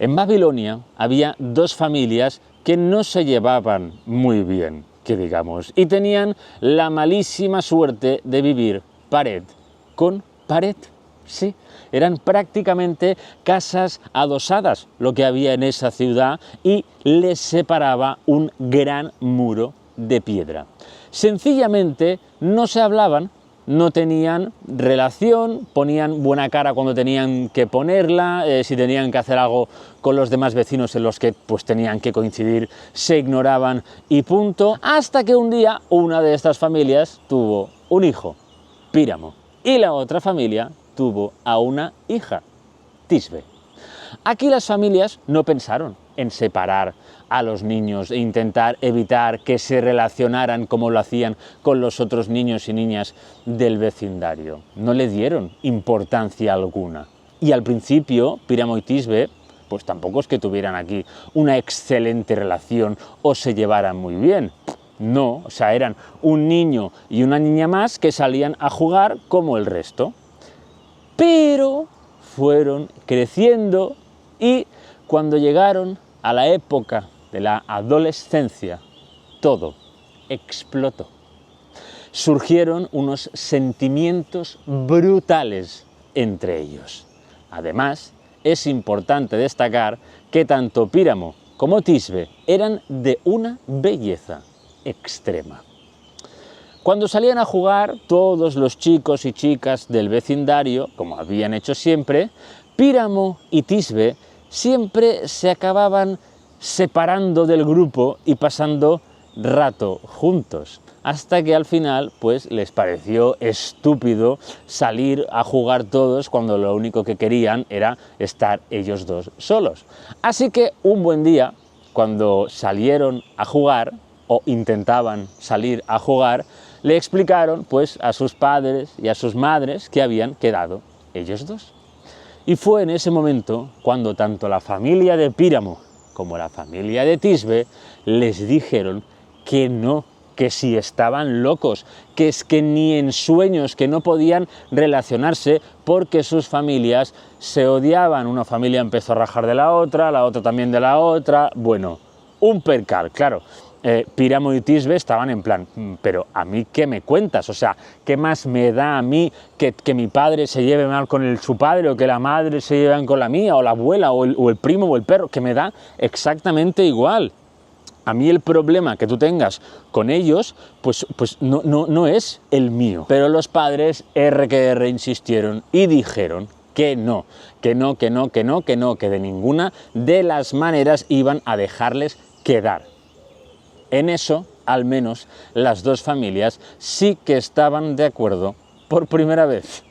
En Babilonia había dos familias que no se llevaban muy bien, que digamos, y tenían la malísima suerte de vivir pared con pared. Sí, eran prácticamente casas adosadas lo que había en esa ciudad y les separaba un gran muro de piedra. Sencillamente no se hablaban, no tenían relación, ponían buena cara cuando tenían que ponerla, si tenían que hacer algo con los demás vecinos en los que pues tenían que coincidir, se ignoraban y punto, hasta que un día una de estas familias tuvo un hijo, Píramo, y la otra familia tuvo a una hija, Tisbe. Aquí las familias no pensaron en separar a los niños e intentar evitar que se relacionaran como lo hacían con los otros niños y niñas del vecindario. No le dieron importancia alguna. Y al principio, Píramo y Tisbe, pues tampoco es que tuvieran aquí una excelente relación o se llevaran muy bien. No, o sea, eran un niño y una niña más que salían a jugar como el resto. Pero fueron creciendo y cuando llegaron a la época de la adolescencia, todo explotó. Surgieron unos sentimientos brutales entre ellos. Además, es importante destacar que tanto Píramo como Tisbe eran de una belleza extrema. Cuando salían a jugar, todos los chicos y chicas del vecindario, como habían hecho siempre, Píramo y Tisbe siempre se acababan separando del grupo y pasando rato juntos, hasta que al final pues les pareció estúpido salir a jugar todos cuando lo único que querían era estar ellos dos solos. Así que un buen día, cuando salieron a jugar o intentaban salir a jugar, le explicaron pues a sus padres y a sus madres que habían quedado ellos dos. Y fue en ese momento cuando tanto la familia de Píramo como la familia de Tisbe les dijeron que no, que si estaban locos, que es que ni en sueños, que no podían relacionarse porque sus familias se odiaban. Una familia empezó a rajar de la otra también de la otra, bueno, un percal, claro. Píramo y Tisbe estaban en plan, pero ¿a mí qué me cuentas? O sea, ¿qué más me da a mí que mi padre se lleve mal con su padre o que la madre se lleve mal con la mía o la abuela o el primo o el perro? Que me da exactamente igual. A mí el problema que tú tengas con ellos, pues no es el mío. Pero los padres R insistieron y dijeron que no, que de ninguna de las maneras iban a dejarles quedar. En eso, al menos, las dos familias sí que estaban de acuerdo por primera vez.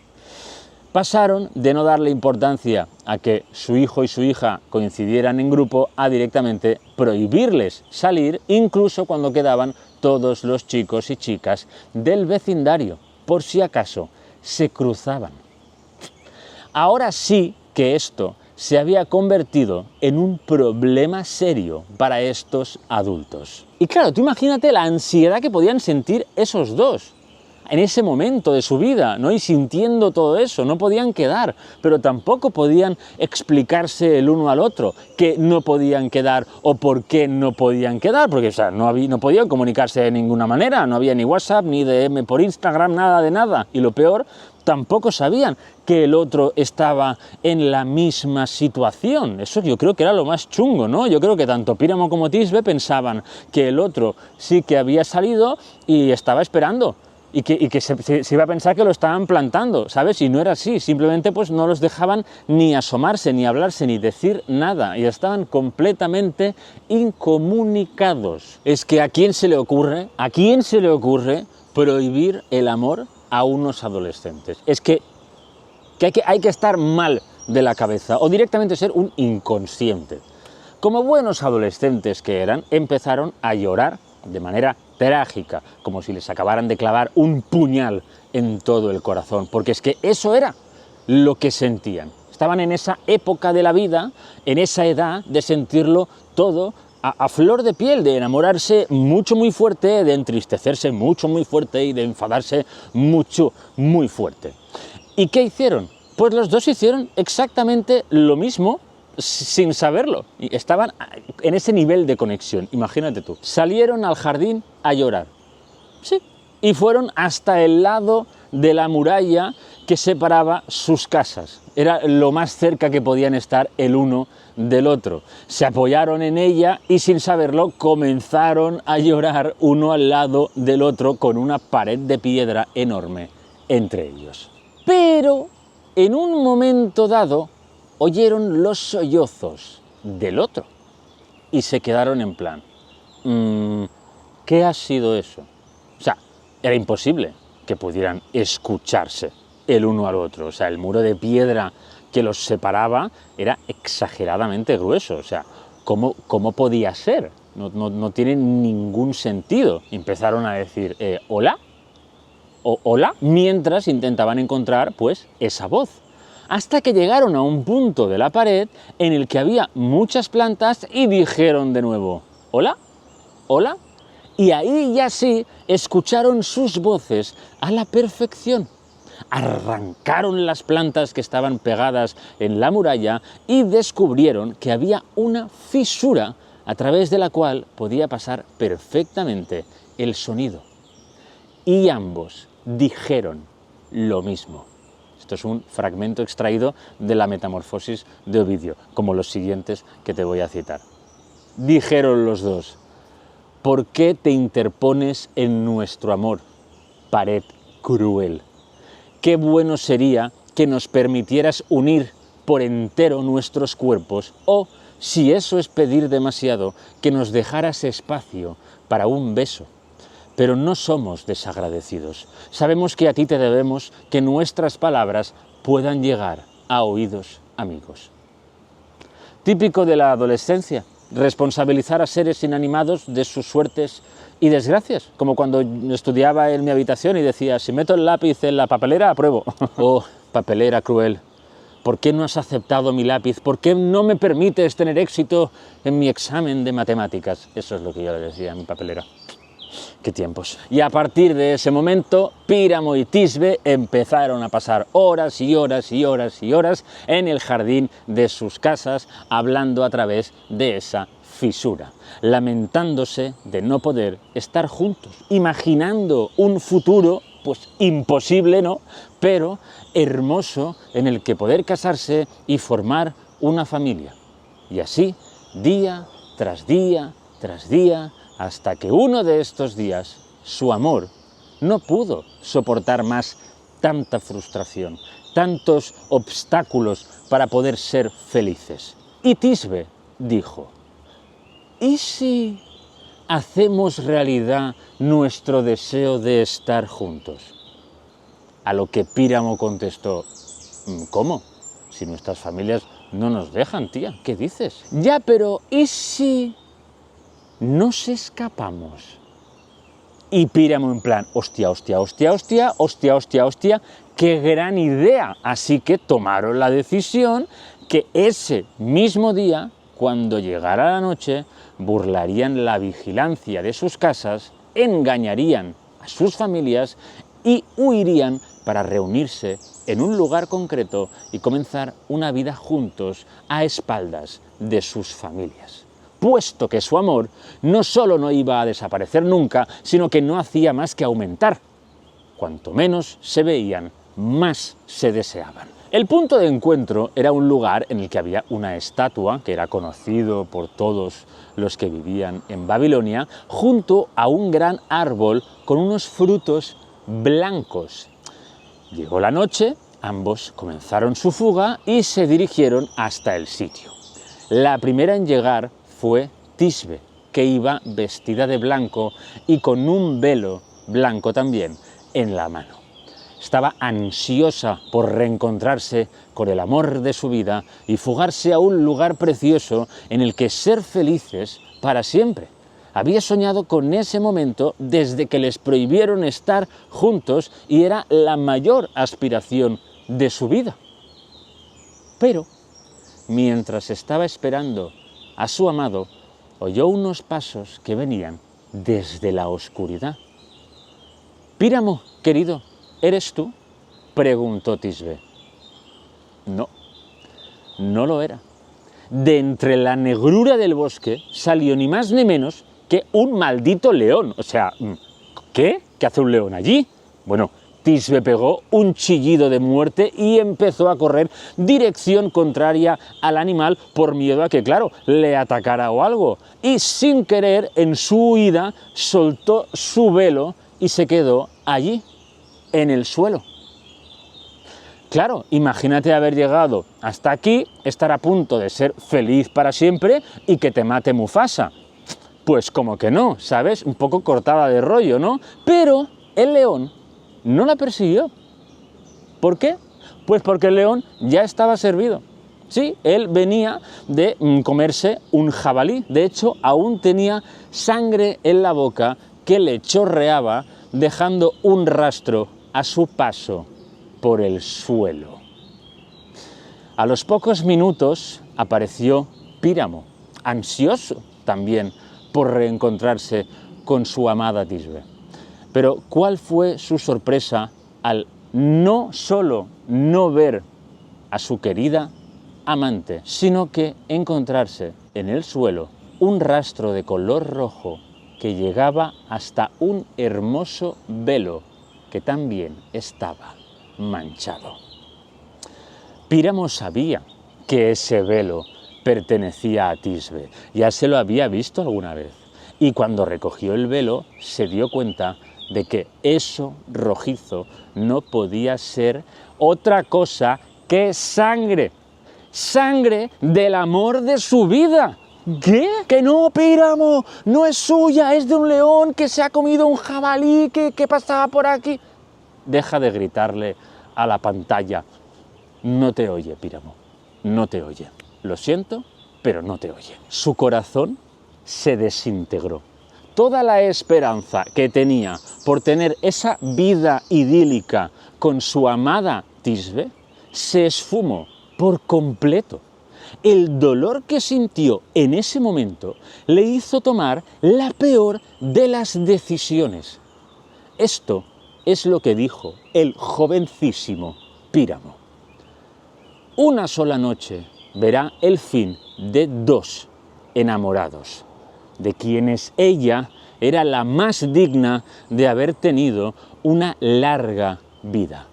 Pasaron de no darle importancia a que su hijo y su hija coincidieran en grupo a directamente prohibirles salir, incluso cuando quedaban todos los chicos y chicas del vecindario, por si acaso se cruzaban. Ahora sí que esto se había convertido en un problema serio para estos adultos. Y claro, tú imagínate la ansiedad que podían sentir esos dos en ese momento de su vida, ¿no? Y sintiendo todo eso, no podían quedar, pero tampoco podían explicarse el uno al otro que no podían quedar o por qué no podían quedar, porque o sea, no podían comunicarse de ninguna manera, no había ni WhatsApp, ni DM por Instagram, nada de nada, y lo peor, tampoco sabían que el otro estaba en la misma situación. Eso yo creo que era lo más chungo, ¿no? Yo creo que tanto Píramo como Tisbe pensaban que el otro sí que había salido y estaba esperando, y que se iba a pensar que lo estaban plantando, ¿sabes? Y no era así, simplemente pues no los dejaban ni asomarse, ni hablarse, ni decir nada, y estaban completamente incomunicados. Es que ¿a quién se le ocurre prohibir el amor a unos adolescentes? Es que hay que estar mal de la cabeza, o directamente ser un inconsciente. Como buenos adolescentes que eran, empezaron a llorar de manera trágica, como si les acabaran de clavar un puñal en todo el corazón, porque es que eso era lo que sentían. Estaban en esa época de la vida, en esa edad de sentirlo todo a flor de piel, de enamorarse mucho muy fuerte, de entristecerse mucho muy fuerte y de enfadarse mucho muy fuerte. ¿Y qué hicieron? Pues los dos hicieron exactamente lo mismo, sin saberlo. Y estaban en ese nivel de conexión, imagínate tú. Salieron al jardín a llorar. Sí. Y fueron hasta el lado de la muralla que separaba sus casas. Era lo más cerca que podían estar el uno del otro. Se apoyaron en ella y sin saberlo comenzaron a llorar uno al lado del otro con una pared de piedra enorme entre ellos. Pero en un momento dado oyeron los sollozos del otro y se quedaron en plan, ¿qué ha sido eso? O sea, era imposible que pudieran escucharse el uno al otro. O sea, el muro de piedra que los separaba era exageradamente grueso. O sea, ¿cómo podía ser? No tiene ningún sentido. Empezaron a decir, ¿hola? ¿Hola? Mientras intentaban encontrar, pues, esa voz. Hasta que llegaron a un punto de la pared en el que había muchas plantas y dijeron de nuevo, ¿hola? ¿Hola? Y ahí ya sí escucharon sus voces a la perfección. Arrancaron las plantas que estaban pegadas en la muralla y descubrieron que había una fisura a través de la cual podía pasar perfectamente el sonido. Y ambos dijeron lo mismo. Esto es un fragmento extraído de la Metamorfosis de Ovidio, como los siguientes que te voy a citar. Dijeron los dos, ¿por qué te interpones en nuestro amor, pared cruel? Qué bueno sería que nos permitieras unir por entero nuestros cuerpos, o, si eso es pedir demasiado, que nos dejaras espacio para un beso. Pero no somos desagradecidos. Sabemos que a ti te debemos que nuestras palabras puedan llegar a oídos amigos. Típico de la adolescencia, responsabilizar a seres inanimados de sus suertes y desgracias, como cuando estudiaba en mi habitación y decía, si meto el lápiz en la papelera, apruebo. Oh, papelera cruel, ¿por qué no has aceptado mi lápiz? ¿Por qué no me permites tener éxito en mi examen de matemáticas? Eso es lo que yo le decía a mi papelera. ¡Qué tiempos! Y a partir de ese momento, Píramo y Tisbe empezaron a pasar horas y horas y horas y horas en el jardín de sus casas, hablando a través de esa fisura, lamentándose de no poder estar juntos, imaginando un futuro, pues imposible, ¿no?, pero hermoso, en el que poder casarse y formar una familia. Y así, día tras día tras día, hasta que uno de estos días, su amor no pudo soportar más tanta frustración, tantos obstáculos para poder ser felices. Y Tisbe dijo, ¿y si hacemos realidad nuestro deseo de estar juntos? A lo que Píramo contestó, ¿cómo? Si nuestras familias no nos dejan, tía, ¿qué dices? Ya, pero ¿y si nos escapamos? Y Píramo en plan, hostia, hostia, hostia, hostia, hostia, hostia, hostia, qué gran idea. Así que tomaron la decisión que ese mismo día, cuando llegara la noche, burlarían la vigilancia de sus casas, engañarían a sus familias y huirían para reunirse en un lugar concreto y comenzar una vida juntos a espaldas de sus familias. Puesto que su amor no solo no iba a desaparecer nunca, sino que no hacía más que aumentar. Cuanto menos se veían, más se deseaban. El punto de encuentro era un lugar en el que había una estatua, que era conocido por todos los que vivían en Babilonia, junto a un gran árbol con unos frutos blancos. Llegó la noche, ambos comenzaron su fuga y se dirigieron hasta el sitio. La primera en llegar fue Tisbe, que iba vestida de blanco y con un velo blanco también en la mano. Estaba ansiosa por reencontrarse con el amor de su vida y fugarse a un lugar precioso en el que ser felices para siempre. Había soñado con ese momento desde que les prohibieron estar juntos y era la mayor aspiración de su vida. Pero, mientras estaba esperando a su amado, oyó unos pasos que venían desde la oscuridad. «Píramo, querido, ¿eres tú?», preguntó Tisbe. No, no lo era. de entre la negrura del bosque salió ni más ni menos que un maldito león. O sea, ¿qué? ¿Qué hace un león allí? Bueno, Tisbe pegó un chillido de muerte y empezó a correr dirección contraria al animal por miedo a que, claro, le atacara o algo. Y sin querer, en su huida, soltó su velo y se quedó allí, en el suelo. Claro, imagínate haber llegado hasta aquí, estar a punto de ser feliz para siempre y que te mate Mufasa. Pues como que no, ¿sabes? Un poco cortada de rollo, ¿no? Pero el león no la persiguió. ¿Por qué? Pues porque el león ya estaba servido. Sí, él venía de comerse un jabalí. De hecho, aún tenía sangre en la boca que le chorreaba, dejando un rastro a su paso por el suelo. A los pocos minutos apareció Píramo, ansioso también por reencontrarse con su amada Tisbe. Pero ¿cuál fue su sorpresa al no solo no ver a su querida amante, sino que encontrarse en el suelo un rastro de color rojo que llegaba hasta un hermoso velo que también estaba manchado? Píramo sabía que ese velo pertenecía a Tisbe, ya se lo había visto alguna vez, y cuando recogió el velo se dio cuenta de que eso rojizo no podía ser otra cosa que sangre, sangre del amor de su vida. ¿Qué? Que no, Píramo, no es suya, es de un león que se ha comido un jabalí que pasaba por aquí. Deja de gritarle a la pantalla. No te oye, Píramo, no te oye. Lo siento, pero no te oye. Su corazón se desintegró. Toda la esperanza que tenía por tener esa vida idílica con su amada Tisbe se esfumó por completo. El dolor que sintió en ese momento le hizo tomar la peor de las decisiones. Esto es lo que dijo el jovencísimo Píramo. Una sola noche verá el fin de dos enamorados, de quienes ella era la más digna de haber tenido una larga vida.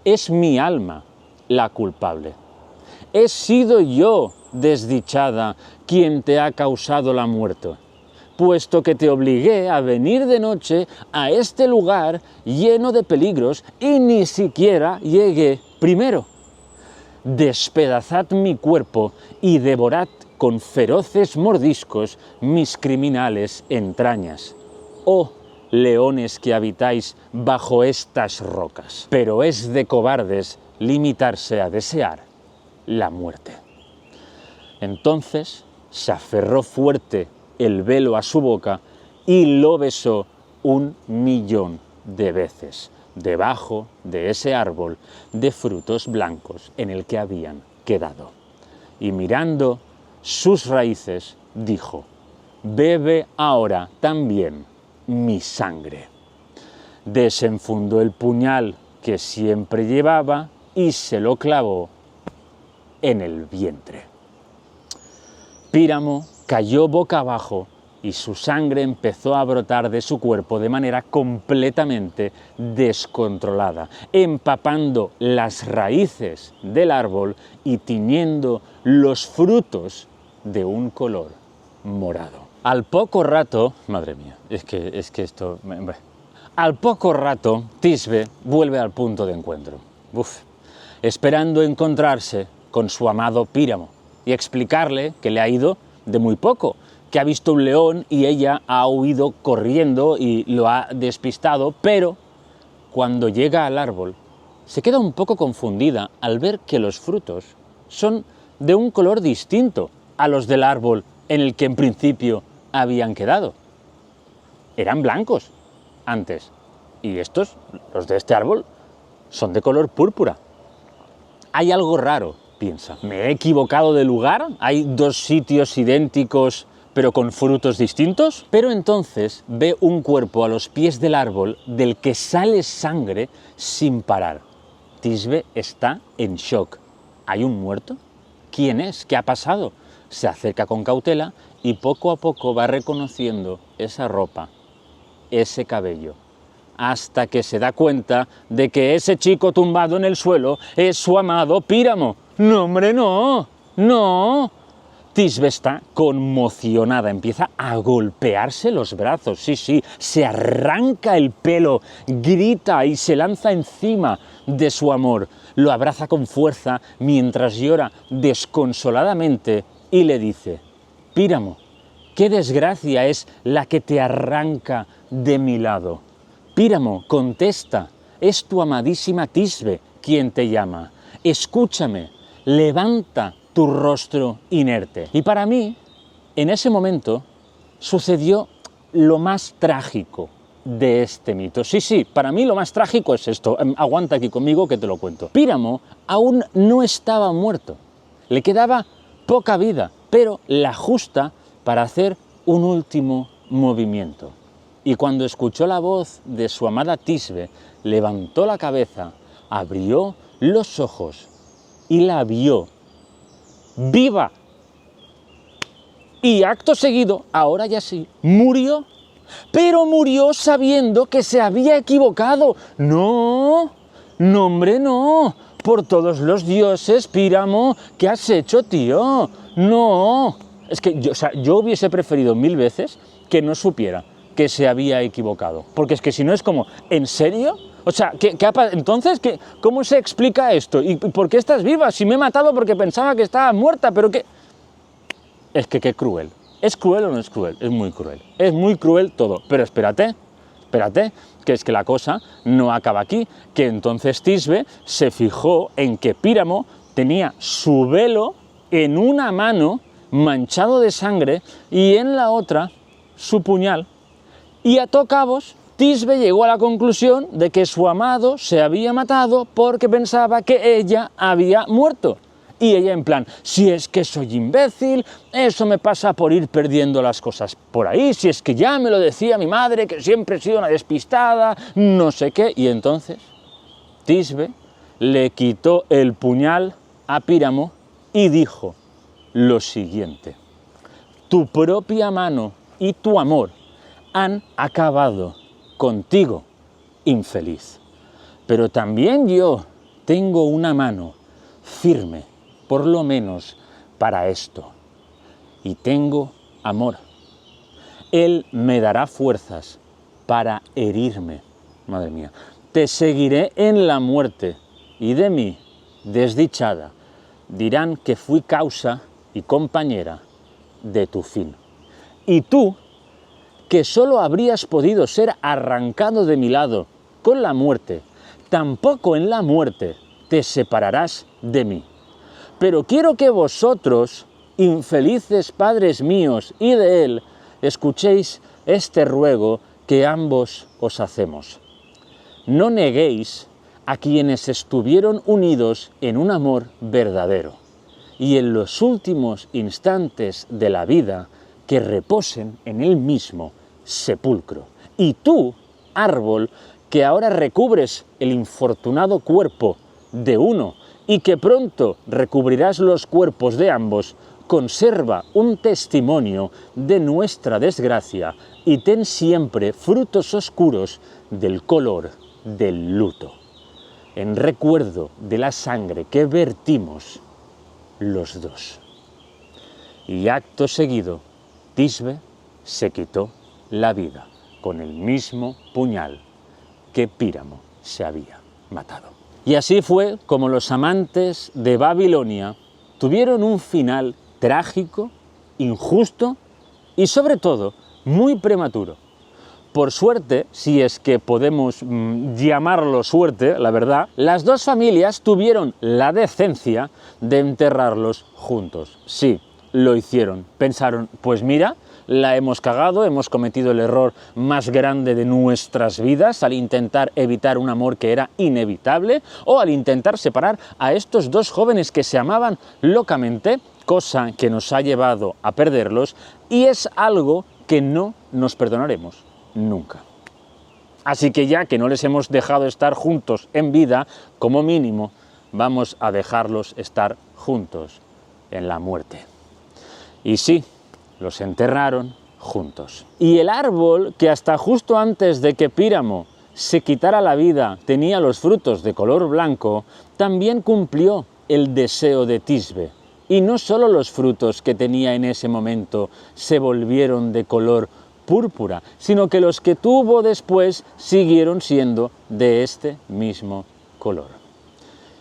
Es mi alma la culpable. He sido yo, desdichada, quien te ha causado la muerte, puesto que te obligué a venir de noche a este lugar lleno de peligros y ni siquiera llegué primero. Despedazad mi cuerpo y devorad con feroces mordiscos mis criminales entrañas. Oh, leones que habitáis bajo estas rocas. Pero es de cobardes limitarse a desear la muerte. Entonces se aferró fuerte el velo a su boca y lo besó 1.000.000 de veces, debajo de ese árbol de frutos blancos en el que habían quedado. Y mirando sus raíces, dijo: bebe ahora también mi sangre. Desenfundó el puñal que siempre llevaba y se lo clavó en el vientre. Píramo cayó boca abajo y su sangre empezó a brotar de su cuerpo de manera completamente descontrolada, empapando las raíces del árbol y tiñendo los frutos de un color morado. Al poco rato, madre mía, es que esto... Al poco rato, Tisbe vuelve al punto de encuentro, esperando encontrarse con su amado Píramo y explicarle que le ha ido de muy poco, que ha visto un león y ella ha huido corriendo y lo ha despistado, pero cuando llega al árbol se queda un poco confundida al ver que los frutos son de un color distinto a los del árbol en el que en principio habían quedado. Eran blancos antes y estos, los de este árbol, son de color púrpura. Hay algo raro, piensa. ¿Me he equivocado de lugar? ¿Hay dos sitios idénticos pero con frutos distintos? Pero entonces ve un cuerpo a los pies del árbol del que sale sangre sin parar. Tisbe está en shock. ¿Hay un muerto? ¿Quién es? ¿Qué ha pasado? se acerca con cautela y poco a poco va reconociendo esa ropa, ese cabello, hasta que se da cuenta de que ese chico tumbado en el suelo es su amado Píramo. ¡No, hombre, no! ¡No! Tisbe está conmocionada, empieza a golpearse los brazos, sí, se arranca el pelo, grita y se lanza encima de su amor, lo abraza con fuerza mientras llora desconsoladamente y le dice: Píramo, qué desgracia es la que te arranca de mi lado. Píramo, contesta, es tu amadísima Tisbe quien te llama. Escúchame, levanta tu rostro inerte. Y para mí, en ese momento, sucedió lo más trágico de este mito. Sí, para mí lo más trágico es esto. Aguanta aquí conmigo que te lo cuento. Píramo aún no estaba muerto. Le quedaba poca vida, pero la justa para hacer un último movimiento. Y cuando escuchó la voz de su amada Tisbe, levantó la cabeza, abrió los ojos y la vio viva. Y acto seguido, ahora ya sí, murió. Pero murió sabiendo que se había equivocado. No, no, hombre, no. Por todos los dioses, Píramo, ¿qué has hecho, tío? No. Es que yo hubiese preferido 1000 veces que no supiera que se había equivocado. Porque es que si no es como, ¿en serio? O sea, entonces, ¿cómo se explica esto? ¿Y por qué estás viva? Si me he matado porque pensaba que estaba muerta, pero qué... Es que qué cruel. ¿Es cruel o no es cruel? Es muy cruel. Es muy cruel todo. Pero espérate, que es que la cosa no acaba aquí. Que entonces Tisbe se fijó en que Píramo tenía su velo en una mano manchado de sangre y en la otra su puñal. Y ató cabos. Tisbe llegó a la conclusión de que su amado se había matado porque pensaba que ella había muerto. Y ella en plan, si es que soy imbécil, eso me pasa por ir perdiendo las cosas por ahí, si es que ya me lo decía mi madre, que siempre he sido una despistada, no sé qué. Y entonces Tisbe le quitó el puñal a Píramo y dijo lo siguiente: tu propia mano y tu amor han acabado contigo, infeliz. Pero también yo tengo una mano firme, por lo menos para esto. Y tengo amor. Él me dará fuerzas para herirme. Madre mía. Te seguiré en la muerte y de mí, desdichada, dirán que fui causa y compañera de tu fin. Y tú, que solo habrías podido ser arrancado de mi lado con la muerte, tampoco en la muerte te separarás de mí. Pero quiero que vosotros, infelices padres míos y de él, escuchéis este ruego que ambos os hacemos. No neguéis a quienes estuvieron unidos en un amor verdadero, y en los últimos instantes de la vida que reposen en el mismo sepulcro. Y tú, árbol, que ahora recubres el infortunado cuerpo de uno y que pronto recubrirás los cuerpos de ambos, conserva un testimonio de nuestra desgracia y ten siempre frutos oscuros del color del luto, en recuerdo de la sangre que vertimos los dos. Y acto seguido, Tisbe se quitó la vida con el mismo puñal que Píramo se había matado. Y así fue como los amantes de Babilonia tuvieron un final trágico, injusto y sobre todo muy prematuro. Por suerte, si es que podemos llamarlo suerte, la verdad, las dos familias tuvieron la decencia de enterrarlos juntos. Sí, lo hicieron. Pensaron, pues mira, la hemos cagado, hemos cometido el error más grande de nuestras vidas al intentar evitar un amor que era inevitable o al intentar separar a estos dos jóvenes que se amaban locamente, cosa que nos ha llevado a perderlos y es algo que no nos perdonaremos nunca. Así que ya que no les hemos dejado estar juntos en vida, como mínimo vamos a dejarlos estar juntos en la muerte. Y sí, los enterraron juntos. Y el árbol, que hasta justo antes de que Píramo se quitara la vida tenía los frutos de color blanco, también cumplió el deseo de Tisbe. Y no solo los frutos que tenía en ese momento se volvieron de color púrpura, sino que los que tuvo después siguieron siendo de este mismo color.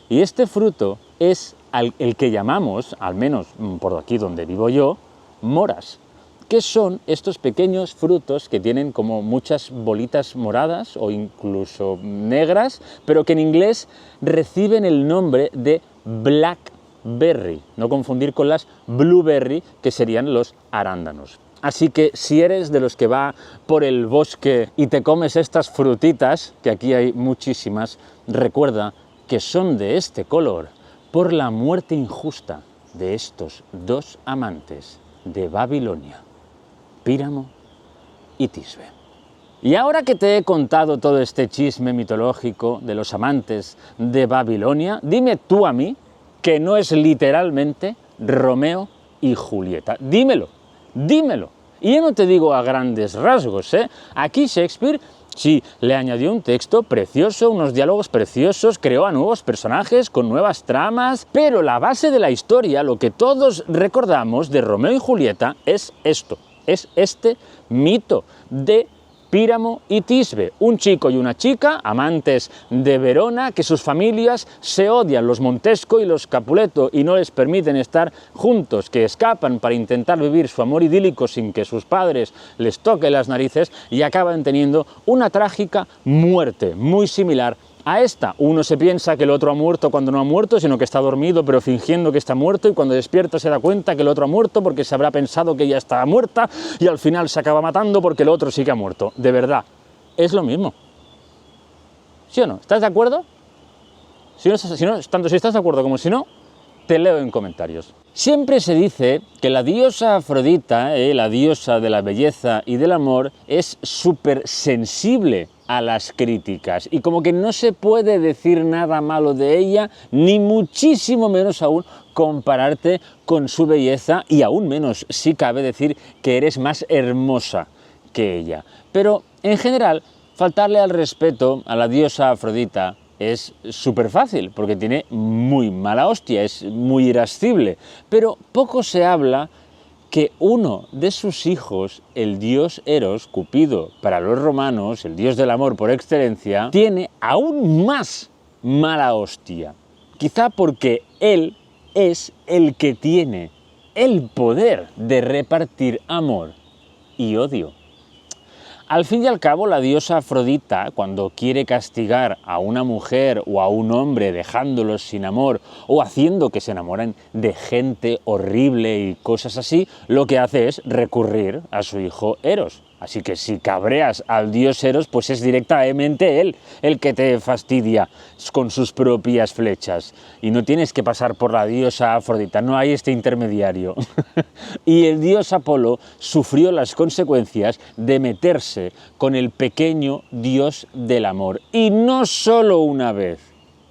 Y este fruto es el que llamamos, al menos por aquí donde vivo yo, moras, que son estos pequeños frutos que tienen como muchas bolitas moradas o incluso negras, pero que en inglés reciben el nombre de blackberry, no confundir con las blueberry, que serían los arándanos. Así que si eres de los que va por el bosque y te comes estas frutitas, que aquí hay muchísimas, recuerda que son de este color por la muerte injusta de estos dos amantes de Babilonia, Píramo y Tisbe. Y ahora que te he contado todo este chisme mitológico de los amantes de Babilonia, dime tú a mí que no es literalmente Romeo y Julieta. Dímelo, dímelo. Y yo no te digo a grandes rasgos, ¿eh? Aquí Shakespeare sí le añadió un texto precioso, unos diálogos preciosos, creó a nuevos personajes con nuevas tramas, pero la base de la historia, lo que todos recordamos de Romeo y Julieta, es esto. Es este mito de Píramo y Tisbe, un chico y una chica, amantes de Verona, que sus familias se odian, los Montesco y los Capuleto, y no les permiten estar juntos, que escapan para intentar vivir su amor idílico sin que sus padres les toquen las narices, y acaban teniendo una trágica muerte, muy similar a esta. Uno se piensa que el otro ha muerto cuando no ha muerto, sino que está dormido pero fingiendo que está muerto, y cuando despierta se da cuenta que el otro ha muerto porque se habrá pensado que ella estaba muerta, y al final se acaba matando porque el otro sí que ha muerto. De verdad, es lo mismo. ¿Sí o no? ¿Estás de acuerdo? Tanto si estás de acuerdo como si no, te leo en comentarios. Siempre se dice que la diosa Afrodita, la diosa de la belleza y del amor, es súper sensible a las críticas, y como que no se puede decir nada malo de ella, ni muchísimo menos aún compararte con su belleza, y aún menos si cabe decir que eres más hermosa que ella. Pero en general, faltarle al respeto a la diosa Afrodita es súper fácil, porque tiene muy mala hostia, es muy irascible, pero poco se habla que uno de sus hijos, el dios Eros, Cupido para los romanos, el dios del amor por excelencia, tiene aún más mala hostia. Quizá porque él es el que tiene el poder de repartir amor y odio. Al fin y al cabo, la diosa Afrodita, cuando quiere castigar a una mujer o a un hombre dejándolos sin amor o haciendo que se enamoren de gente horrible y cosas así, lo que hace es recurrir a su hijo Eros. Así que si cabreas al dios Eros, pues es directamente él el que te fastidia con sus propias flechas. Y no tienes que pasar por la diosa Afrodita, no hay este intermediario. Y el dios Apolo sufrió las consecuencias de meterse con el pequeño dios del amor. Y no solo una vez,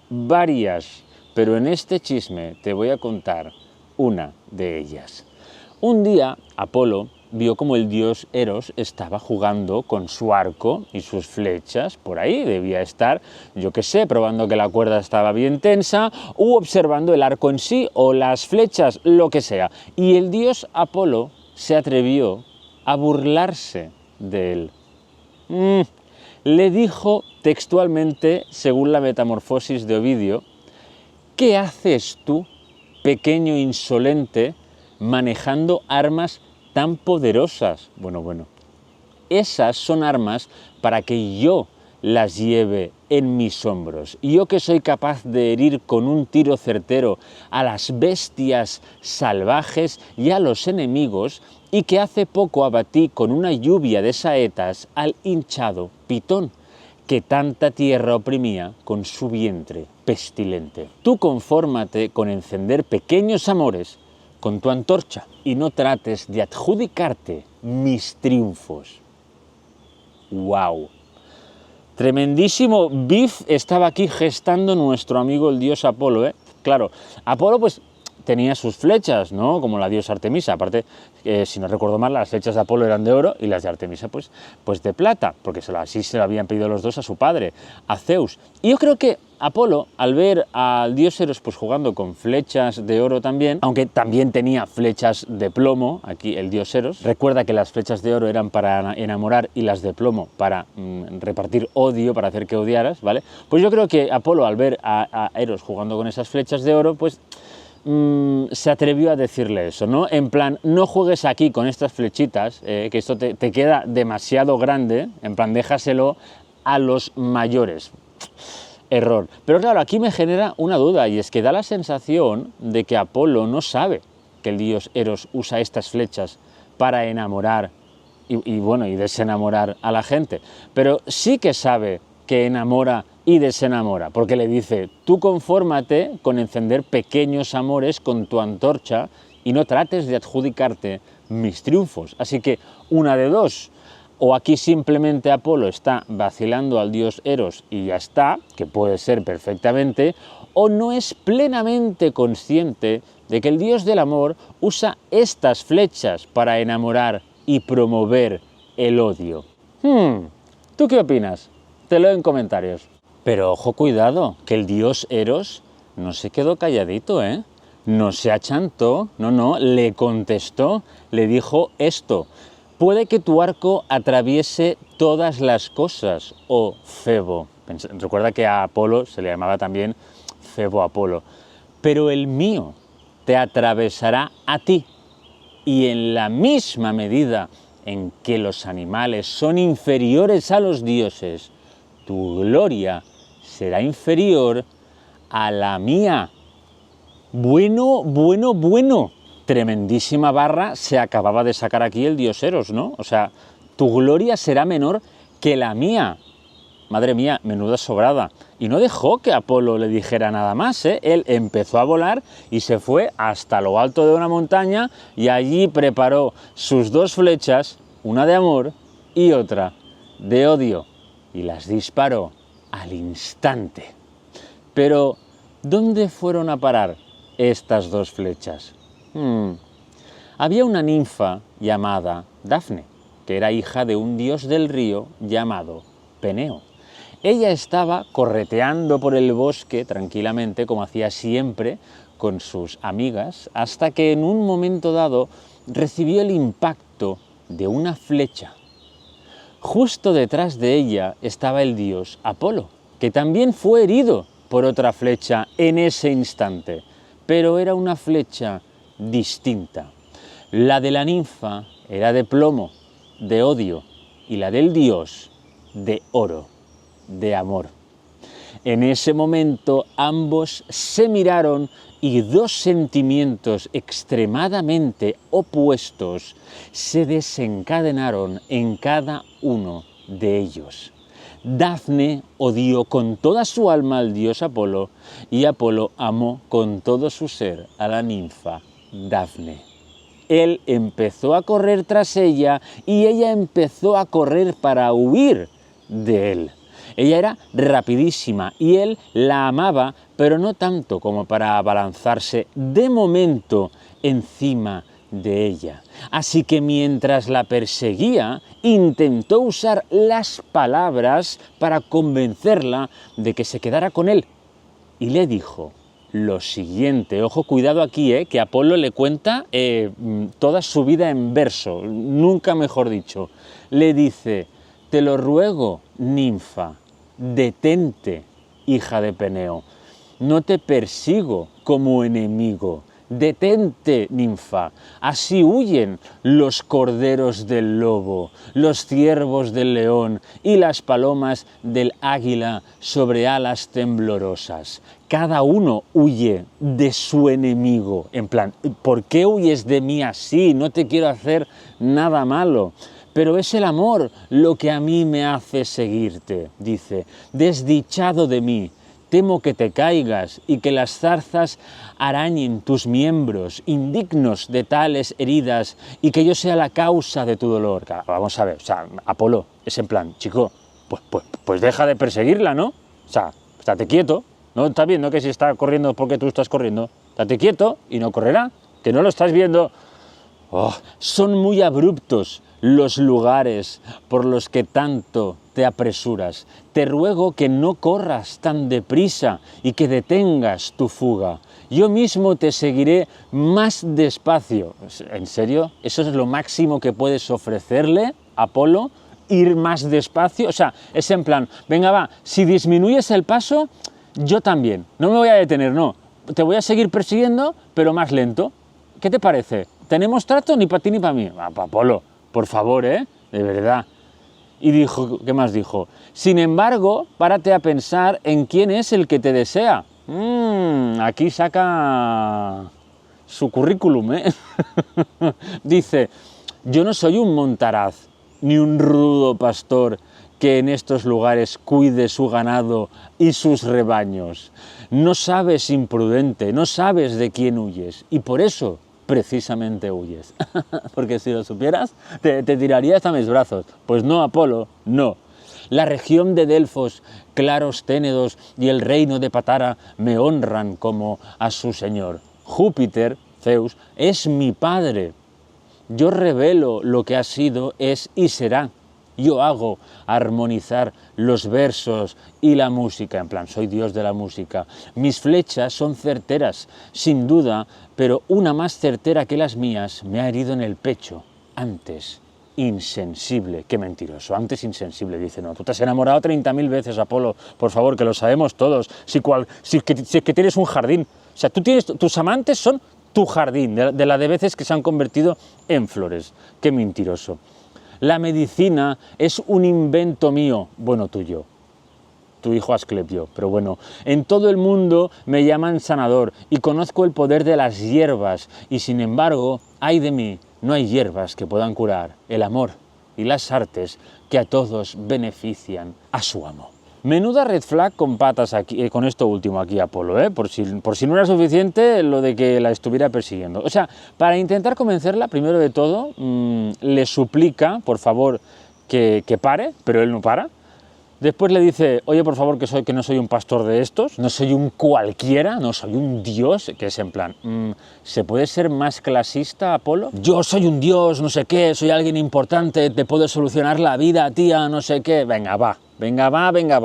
varias. Pero en este chisme te voy a contar una de ellas. Un día, Apolo vio como el dios Eros estaba jugando con su arco y sus flechas, por ahí debía estar, yo qué sé, probando que la cuerda estaba bien tensa, u observando el arco en sí, o las flechas, lo que sea. Y el dios Apolo se atrevió a burlarse de él. Le dijo textualmente, según la Metamorfosis de Ovidio: ¿qué haces tú, pequeño insolente, manejando armas tan poderosas? Bueno, esas son armas para que yo las lleve en mis hombros. Yo que soy capaz de herir con un tiro certero a las bestias salvajes y a los enemigos, y que hace poco abatí con una lluvia de saetas al hinchado Pitón, que tanta tierra oprimía con su vientre pestilente. Tú confórmate con encender pequeños amores con tu antorcha y no trates de adjudicarte mis triunfos. ¡Wow! Tremendísimo beef estaba aquí gestando nuestro amigo el dios Apolo, ¿eh? Claro, Apolo pues tenía sus flechas, ¿no? Como la diosa Artemisa. Aparte, si no recuerdo mal, las flechas de Apolo eran de oro y las de Artemisa, pues de plata, porque así se lo habían pedido los dos a su padre, a Zeus. Y yo creo que Apolo, al ver al dios Eros pues jugando con flechas de oro también, aunque también tenía flechas de plomo, aquí el dios Eros, recuerda que las flechas de oro eran para enamorar y las de plomo para repartir odio, para hacer que odiaras, ¿vale? Pues yo creo que Apolo, al ver a Eros jugando con esas flechas de oro, pues se atrevió a decirle eso, ¿no? En plan, no juegues aquí con estas flechitas, que esto te queda demasiado grande, en plan, déjaselo a los mayores. Error. Pero claro, aquí me genera una duda, y es que da la sensación de que Apolo no sabe que el dios Eros usa estas flechas para enamorar y desenamorar a la gente, pero sí que sabe que enamora y desenamora, porque le dice, tú confórmate con encender pequeños amores con tu antorcha y no trates de adjudicarte mis triunfos. Así que una de dos, o aquí simplemente Apolo está vacilando al dios Eros y ya está, que puede ser perfectamente, o no es plenamente consciente de que el dios del amor usa estas flechas para enamorar y promover el odio. ¿Tú qué opinas? Te leo en comentarios. Pero ojo, cuidado, que el dios Eros no se quedó calladito, ¿eh? No se achantó, no, le contestó, le dijo esto. Puede que tu arco atraviese todas las cosas, oh Febo. Recuerda que a Apolo se le llamaba también Febo Apolo. Pero el mío te atravesará a ti. Y en la misma medida en que los animales son inferiores a los dioses, tu gloria será inferior a la mía. Bueno. Tremendísima barra se acababa de sacar aquí el dios Eros, ¿no? O sea, tu gloria será menor que la mía. Madre mía, menuda sobrada. Y no dejó que Apolo le dijera nada más, ¿eh? Él empezó a volar y se fue hasta lo alto de una montaña y allí preparó sus dos flechas, una de amor y otra de odio, y las disparó al instante. Pero, ¿dónde fueron a parar estas dos flechas? Había una ninfa llamada Dafne, que era hija de un dios del río llamado Peneo. Ella estaba correteando por el bosque tranquilamente, como hacía siempre con sus amigas, hasta que en un momento dado recibió el impacto de una flecha. Justo detrás de ella estaba el dios Apolo, que también fue herido por otra flecha en ese instante, pero era una flecha distinta. La de la ninfa era de plomo, de odio, y la del dios de oro, de amor. En ese momento ambos se miraron y dos sentimientos extremadamente opuestos se desencadenaron en cada uno de ellos. Dafne odió con toda su alma al dios Apolo y Apolo amó con todo su ser a la ninfa Dafne. Él empezó a correr tras ella y ella empezó a correr para huir de él. Ella era rapidísima y él la amaba, pero no tanto como para abalanzarse de momento encima de ella. Así que mientras la perseguía, intentó usar las palabras para convencerla de que se quedara con él. Y le dijo lo siguiente, ojo, cuidado aquí, que Apolo le cuenta toda su vida en verso, nunca mejor dicho. Le dice, te lo ruego, ninfa, detente, hija de Peneo, no te persigo como enemigo. Detente, ninfa, así huyen los corderos del lobo, los ciervos del león y las palomas del águila sobre alas temblorosas. Cada uno huye de su enemigo. En plan, ¿por qué huyes de mí así? No te quiero hacer nada malo. Pero es el amor lo que a mí me hace seguirte, dice. Desdichado de mí, temo que te caigas y que las zarzas arañen tus miembros, indignos de tales heridas, y que yo sea la causa de tu dolor. Vamos a ver, o sea, Apolo es en plan, chico, pues deja de perseguirla, ¿no? O sea, estate quieto, ¿no? ¿Estás viendo que si está corriendo porque tú estás corriendo? Date quieto y no correrá, que no lo estás viendo. Oh, son muy abruptos los lugares por los que tanto te apresuras. Te ruego que no corras tan deprisa y que detengas tu fuga. Yo mismo te seguiré más despacio. ¿En serio? ¿Eso es lo máximo que puedes ofrecerle, Apolo? ¿Ir más despacio? O sea, es en plan, venga va, si disminuyes el paso, yo también. No me voy a detener, no. Te voy a seguir persiguiendo, pero más lento. ¿Qué te parece? ¿Tenemos trato ni para ti ni para mí? Apolo, por favor, de verdad. Y dijo, ¿qué más dijo? Sin embargo, párate a pensar en quién es el que te desea. Aquí saca su currículum, Dice, yo no soy un montaraz, ni un rudo pastor que en estos lugares cuide su ganado y sus rebaños. No sabes, imprudente, no sabes de quién huyes, y por eso precisamente huyes. Porque si lo supieras, te tirarías a mis brazos. Pues no, Apolo, no. La región de Delfos, claros Ténedos y el reino de Patara me honran como a su señor. Júpiter, Zeus, es mi padre. Yo revelo lo que ha sido, es y será. Yo hago armonizar los versos y la música, en plan, soy Dios de la música. Mis flechas son certeras, sin duda, pero una más certera que las mías me ha herido en el pecho. Antes, insensible. Qué mentiroso, antes insensible. Dice, no, tú te has enamorado 30.000 veces, Apolo, por favor, que lo sabemos todos. Si es que tienes un jardín, o sea, tus amantes son tu jardín, de la de veces que se han convertido en flores. Qué mentiroso. La medicina es un invento mío, bueno, tuyo, tu hijo Asclepio, pero bueno, en todo el mundo me llaman sanador y conozco el poder de las hierbas y sin embargo, ay de mí, no hay hierbas que puedan curar el amor y las artes que a todos benefician a su amo. Menuda red flag con patas aquí, con esto último aquí, Apolo, por si no era suficiente lo de que la estuviera persiguiendo. O sea, para intentar convencerla, primero de todo, le suplica, por favor, que pare, pero él no para. Después le dice, oye, por favor, que no soy un pastor de estos, no soy un cualquiera, no soy un dios, que es en plan, ¿se puede ser más clasista, Apolo? Yo soy un dios, no sé qué, soy alguien importante, te puedo solucionar la vida, tía, no sé qué. Venga, va,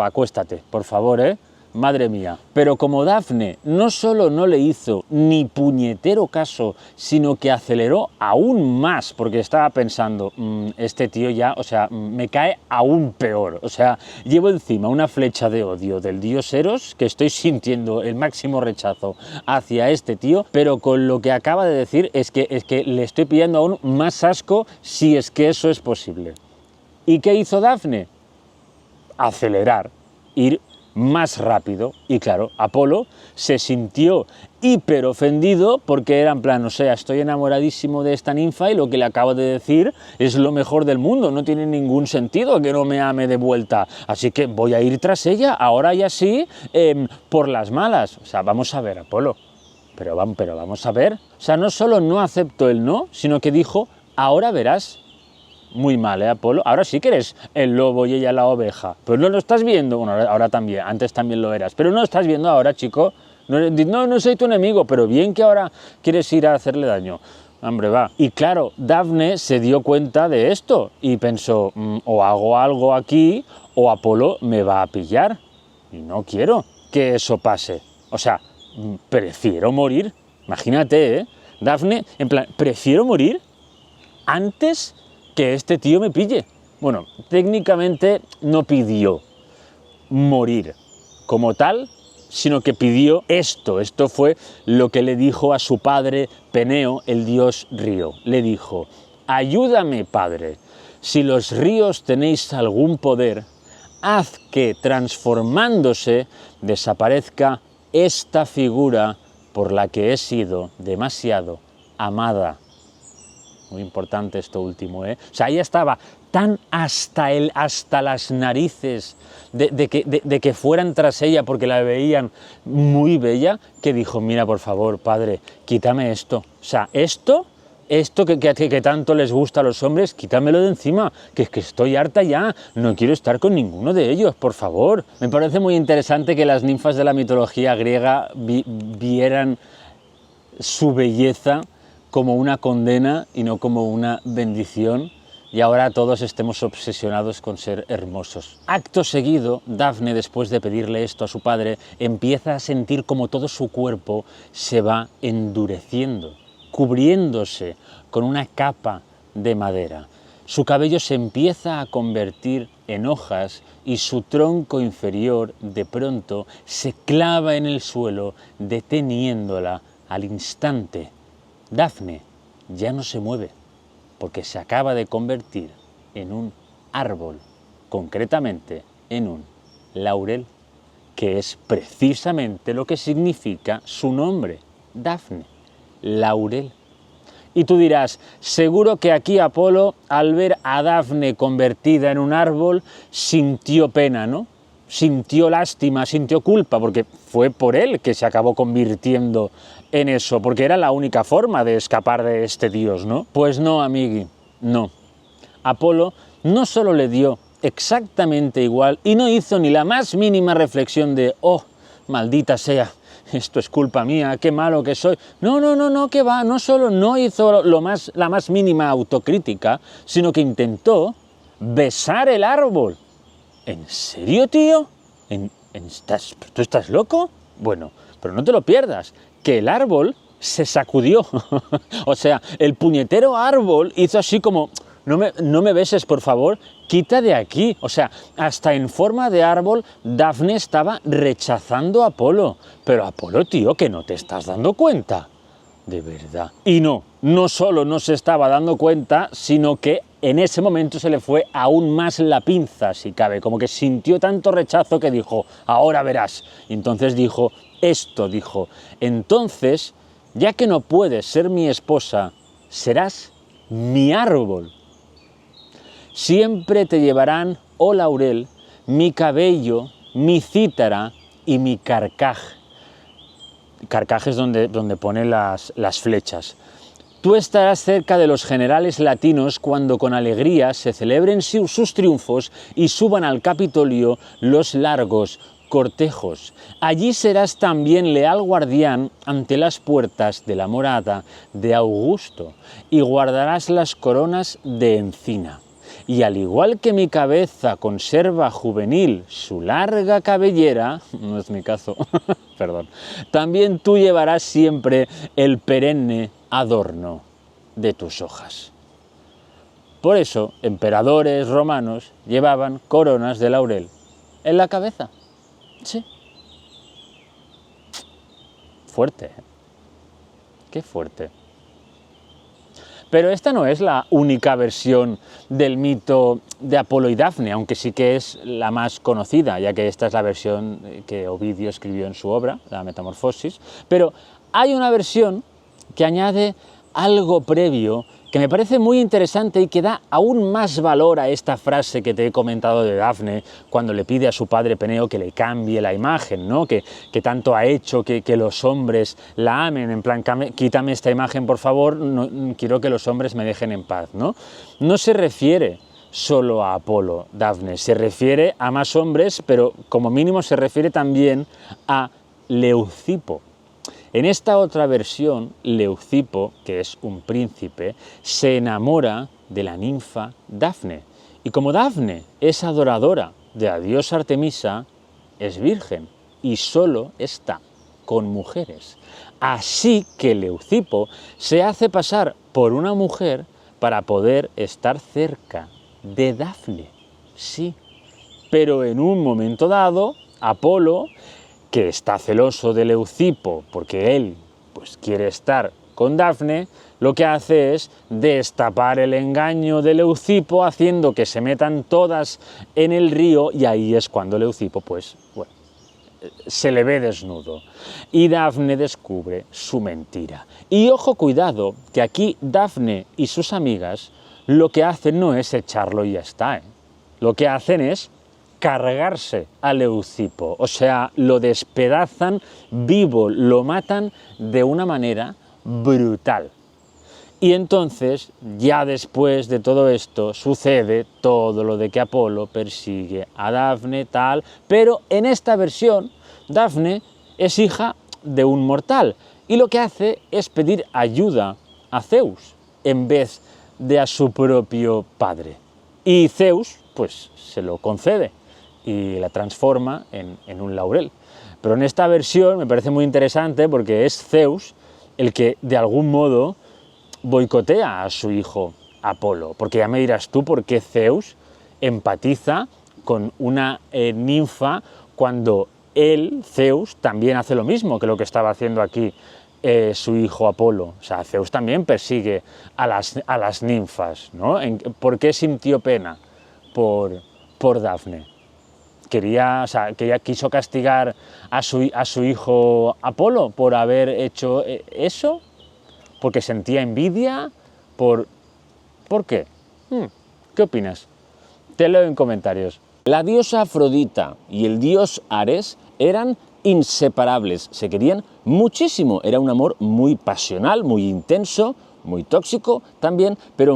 acuéstate, por favor, Madre mía. Pero como Dafne no solo no le hizo ni puñetero caso, sino que aceleró aún más, porque estaba pensando, este tío ya, o sea, me cae aún peor. O sea, llevo encima una flecha de odio del dios Eros, que estoy sintiendo el máximo rechazo hacia este tío, pero con lo que acaba de decir es que le estoy pillando aún más asco, si es que eso es posible. ¿Y qué hizo Dafne? Acelerar, ir más rápido, y claro, Apolo se sintió hiper ofendido porque era en plan, o sea, estoy enamoradísimo de esta ninfa y lo que le acabo de decir es lo mejor del mundo, no tiene ningún sentido que no me ame de vuelta, así que voy a ir tras ella, ahora y así, por las malas. O sea, vamos a ver, Apolo, pero vamos a ver, o sea, no solo no aceptó el no, sino que dijo, ahora verás. Muy mal, Apolo? Ahora sí que eres el lobo y ella la oveja. Pero no lo estás viendo. Bueno, ahora también, antes también lo eras. Pero no lo estás viendo ahora, chico. No soy tu enemigo, pero bien que ahora quieres ir a hacerle daño. Hombre, va. Y claro, Dafne se dio cuenta de esto y pensó, o hago algo aquí o Apolo me va a pillar. Y no quiero que eso pase. O sea, prefiero morir. Imagínate, Dafne, en plan, prefiero morir antes que este tío me pille. Bueno, técnicamente no pidió morir como tal, sino que pidió esto. Esto fue lo que le dijo a su padre Peneo, el dios río. Le dijo, ayúdame, padre, si los ríos tenéis algún poder, haz que transformándose desaparezca esta figura por la que he sido demasiado amada. Muy importante esto último, O sea, ella estaba tan hasta las narices de que fueran tras ella porque la veían muy bella, que dijo, mira, por favor, padre, quítame esto. O sea, esto que tanto les gusta a los hombres, quítamelo de encima, que estoy harta ya, no quiero estar con ninguno de ellos, por favor. Me parece muy interesante que las ninfas de la mitología griega vieran su belleza como una condena y no como una bendición, y ahora todos estemos obsesionados con ser hermosos. Acto seguido, Dafne, después de pedirle esto a su padre, empieza a sentir como todo su cuerpo se va endureciendo, cubriéndose con una capa de madera. Su cabello se empieza a convertir en hojas y su tronco inferior de pronto se clava en el suelo, deteniéndola al instante. Dafne ya no se mueve, porque se acaba de convertir en un árbol, concretamente en un laurel, que es precisamente lo que significa su nombre, Dafne, laurel. Y tú dirás, seguro que aquí Apolo, al ver a Dafne convertida en un árbol, sintió pena, ¿no? Sintió lástima, sintió culpa, porque fue por él que se acabó convirtiendo en eso, porque era la única forma de escapar de este dios, ¿no? Pues no, amigui, no. Apolo no solo le dio exactamente igual y no hizo ni la más mínima reflexión de, oh, maldita sea, esto es culpa mía, qué malo que soy. No, que va, no solo no hizo la más mínima autocrítica, sino que intentó besar el árbol. ¿En serio, tío? ¿Tú estás loco? Bueno, pero no te lo pierdas, que el árbol se sacudió. O sea, el puñetero árbol hizo así como, no me beses, por favor, quita de aquí. O sea, hasta en forma de árbol, Dafne estaba rechazando a Apolo. Pero Apolo, tío, que no te estás dando cuenta. De verdad. Y no solo no se estaba dando cuenta, sino que en ese momento se le fue aún más la pinza, si cabe, como que sintió tanto rechazo que dijo, ahora verás. Y entonces dijo, entonces, ya que no puedes ser mi esposa, serás mi árbol. Siempre te llevarán, oh laurel, mi cabello, mi cítara y mi carcaj. Carcaj es donde pone las flechas. Tú estarás cerca de los generales latinos cuando con alegría se celebren sus triunfos y suban al Capitolio los largos cortejos. Allí serás también leal guardián ante las puertas de la morada de Augusto y guardarás las coronas de encina. Y al igual que mi cabeza conserva juvenil su larga cabellera, no es mi caso, perdón, también tú llevarás siempre el perenne adorno de tus hojas. Por eso, emperadores romanos llevaban coronas de laurel en la cabeza. Sí. Fuerte, ¿eh? Qué fuerte. Pero esta no es la única versión del mito de Apolo y Dafne, aunque sí que es la más conocida, ya que esta es la versión que Ovidio escribió en su obra, la Metamorfosis. Pero hay una versión que añade algo previo que me parece muy interesante y que da aún más valor a esta frase que te he comentado de Dafne cuando le pide a su padre Peneo que le cambie la imagen, ¿no? que tanto ha hecho que los hombres la amen, en plan, quítame esta imagen por favor, no, quiero que los hombres me dejen en paz, ¿no? No se refiere solo a Apolo, Dafne, se refiere a más hombres, pero como mínimo se refiere también a Leucipo. En esta otra versión, Leucipo, que es un príncipe, se enamora de la ninfa Dafne. Y como Dafne es adoradora de la diosa Artemisa, es virgen y solo está con mujeres. Así que Leucipo se hace pasar por una mujer para poder estar cerca de Dafne. Sí, pero en un momento dado, Apolo, que está celoso de Leucipo porque él pues quiere estar con Dafne, lo que hace es destapar el engaño de Leucipo haciendo que se metan todas en el río y ahí es cuando Leucipo pues bueno, se le ve desnudo y Dafne descubre su mentira. Y ojo, cuidado, que aquí Dafne y sus amigas lo que hacen no es echarlo y ya está, ¿eh? Lo que hacen es cargarse a Leucipo, o sea, lo despedazan vivo, lo matan de una manera brutal. Y entonces, ya después de todo esto, sucede todo lo de que Apolo persigue a Dafne, tal, pero en esta versión, Dafne es hija de un mortal, y lo que hace es pedir ayuda a Zeus en vez de a su propio padre. Y Zeus, pues, se lo concede y la transforma en un laurel. Pero en esta versión me parece muy interesante porque es Zeus el que, de algún modo, boicotea a su hijo Apolo. Porque ya me dirás tú por qué Zeus empatiza con una ninfa cuando él, Zeus, también hace lo mismo que lo que estaba haciendo aquí su hijo Apolo. O sea, Zeus también persigue a las ninfas, ¿no? ¿Por qué sintió pena por Dafne? Quiso castigar a su hijo Apolo por haber hecho eso, porque sentía envidia, ¿por qué? ¿Qué opinas? Te leo en comentarios. La diosa Afrodita y el dios Ares eran inseparables, se querían muchísimo, era un amor muy pasional, muy intenso, muy tóxico también, pero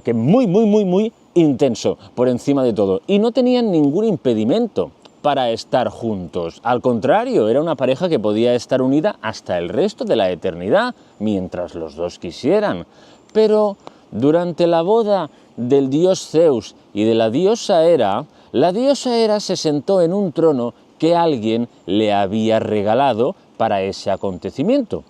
que muy intenso por encima de todo, y no tenían ningún impedimento para estar juntos. Al contrario, era una pareja que podía estar unida hasta el resto de la eternidad, mientras los dos quisieran. Pero durante la boda del dios Zeus y de la diosa Hera se sentó en un trono que alguien le había regalado para ese acontecimiento.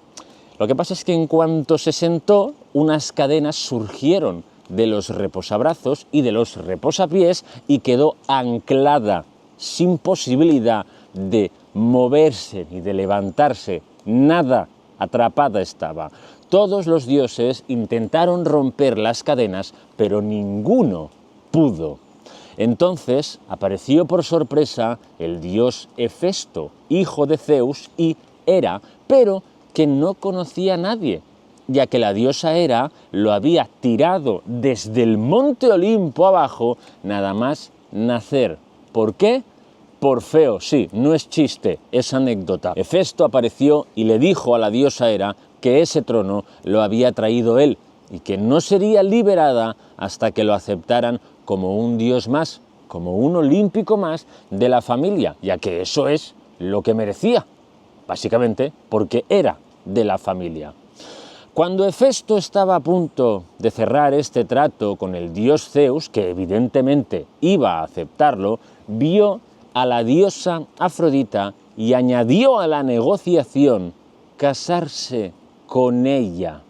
Lo que pasa es que en cuanto se sentó, unas cadenas surgieron de los reposabrazos y de los reposapiés y quedó anclada, sin posibilidad de moverse ni de levantarse, nada, atrapada estaba. Todos los dioses intentaron romper las cadenas, pero ninguno pudo. Entonces apareció por sorpresa el dios Hefesto, hijo de Zeus y Hera, pero que no conocía a nadie, ya que la diosa Hera lo había tirado desde el monte Olimpo abajo, nada más nacer. ¿Por qué? Por feo, sí, no es chiste, es anécdota. Hefesto apareció y le dijo a la diosa Hera que ese trono lo había traído él y que no sería liberada hasta que lo aceptaran como un dios más, como un olímpico más de la familia, ya que eso es lo que merecía, básicamente porque era de la familia. Cuando Hefesto estaba a punto de cerrar este trato con el dios Zeus, que evidentemente iba a aceptarlo, vio a la diosa Afrodita y añadió a la negociación casarse con ella.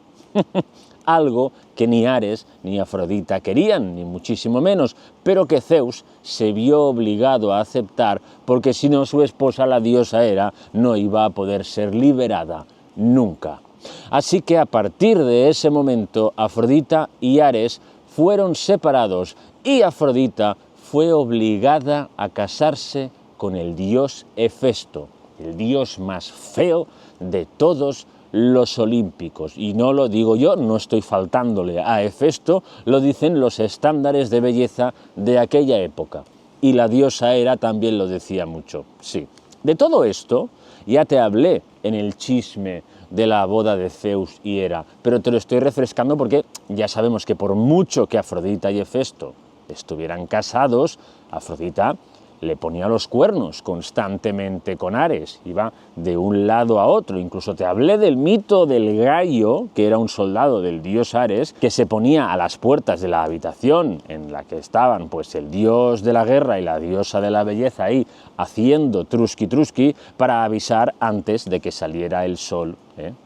Algo que ni Ares ni Afrodita querían, ni muchísimo menos, pero que Zeus se vio obligado a aceptar porque si no su esposa, la diosa Hera, no iba a poder ser liberada nunca. Así que a partir de ese momento, Afrodita y Ares fueron separados y Afrodita fue obligada a casarse con el dios Hefesto, el dios más feo de todos los olímpicos. Y no lo digo yo, no estoy faltándole a Hefesto, lo dicen los estándares de belleza de aquella época. Y la diosa Hera también lo decía mucho, sí. De todo esto ya te hablé en el chisme de la boda de Zeus y Hera, pero te lo estoy refrescando porque ya sabemos que por mucho que Afrodita y Hefesto estuvieran casados, Afrodita le ponía los cuernos constantemente con Ares, iba de un lado a otro. Incluso te hablé del mito del gallo, que era un soldado del dios Ares, que se ponía a las puertas de la habitación en la que estaban pues el dios de la guerra y la diosa de la belleza ahí haciendo truski para avisar antes de que saliera el sol,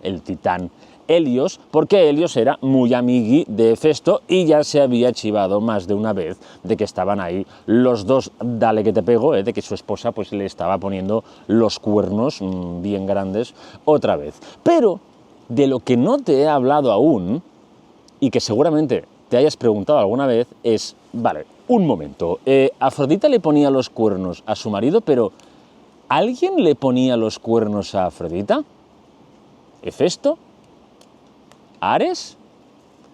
el titán Helios, porque Helios era muy amigui de Hefesto y ya se había chivado más de una vez de que estaban ahí los dos, dale que te pego, de que su esposa pues le estaba poniendo los cuernos bien grandes otra vez. Pero de lo que no te he hablado aún, y que seguramente te hayas preguntado alguna vez, es, vale, un momento, Afrodita le ponía los cuernos a su marido, pero ¿alguien le ponía los cuernos a Afrodita? ¿Hefesto? ¿Ares?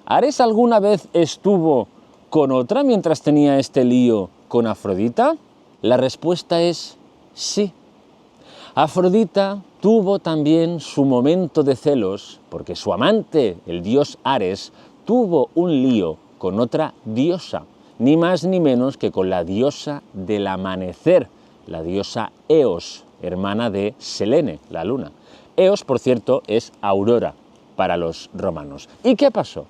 ¿Ares alguna vez estuvo con otra mientras tenía este lío con Afrodita? La respuesta es sí. Afrodita tuvo también su momento de celos porque su amante, el dios Ares, tuvo un lío con otra diosa, ni más ni menos que con la diosa del amanecer, la diosa Eos, hermana de Selene, la luna. Eos, por cierto, es Aurora para los romanos. ¿Y qué pasó?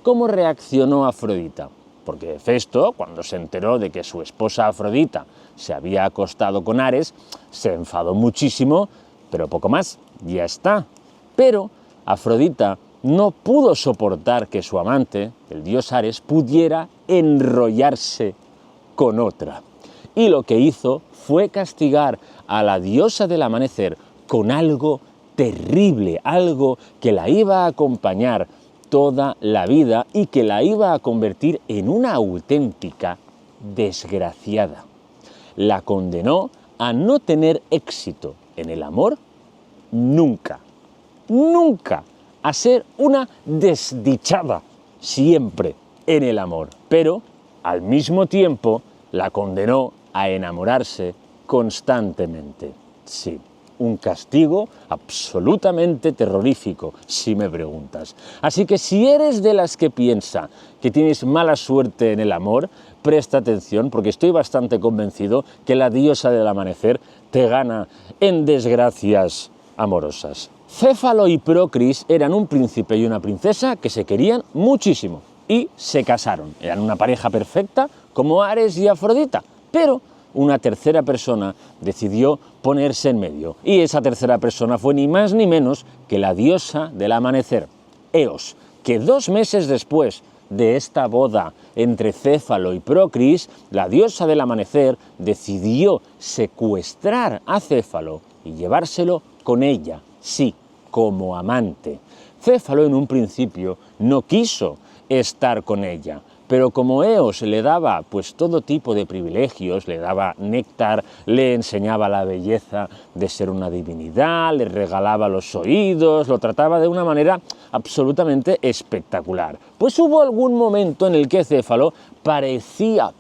¿Cómo reaccionó Afrodita? Porque Hefesto, cuando se enteró de que su esposa Afrodita se había acostado con Ares, se enfadó muchísimo, pero poco más, ya está. Pero Afrodita no pudo soportar que su amante, el dios Ares, pudiera enrollarse con otra. Y lo que hizo fue castigar a la diosa del amanecer con algo terrible, algo que la iba a acompañar toda la vida y que la iba a convertir en una auténtica desgraciada. La condenó a no tener éxito en el amor nunca, nunca, a ser una desdichada siempre en el amor, pero al mismo tiempo la condenó a enamorarse constantemente. Sí, un castigo absolutamente terrorífico, si me preguntas. Así que si eres de las que piensa que tienes mala suerte en el amor, presta atención, porque estoy bastante convencido que la diosa del amanecer te gana en desgracias amorosas. Céfalo y Procris eran un príncipe y una princesa que se querían muchísimo y se casaron. Eran una pareja perfecta como Ares y Afrodita, pero una tercera persona decidió ponerse en medio. Y esa tercera persona fue ni más ni menos que la diosa del amanecer, Eos, que 2 meses después de esta boda entre Céfalo y Procris, la diosa del amanecer decidió secuestrar a Céfalo y llevárselo con ella, sí, como amante. Céfalo en un principio no quiso estar con ella, pero como Eos le daba pues todo tipo de privilegios, le daba néctar, le enseñaba la belleza de ser una divinidad, le regalaba los oídos, lo trataba de una manera absolutamente espectacular. Pues hubo algún momento en el que Céfalo parecía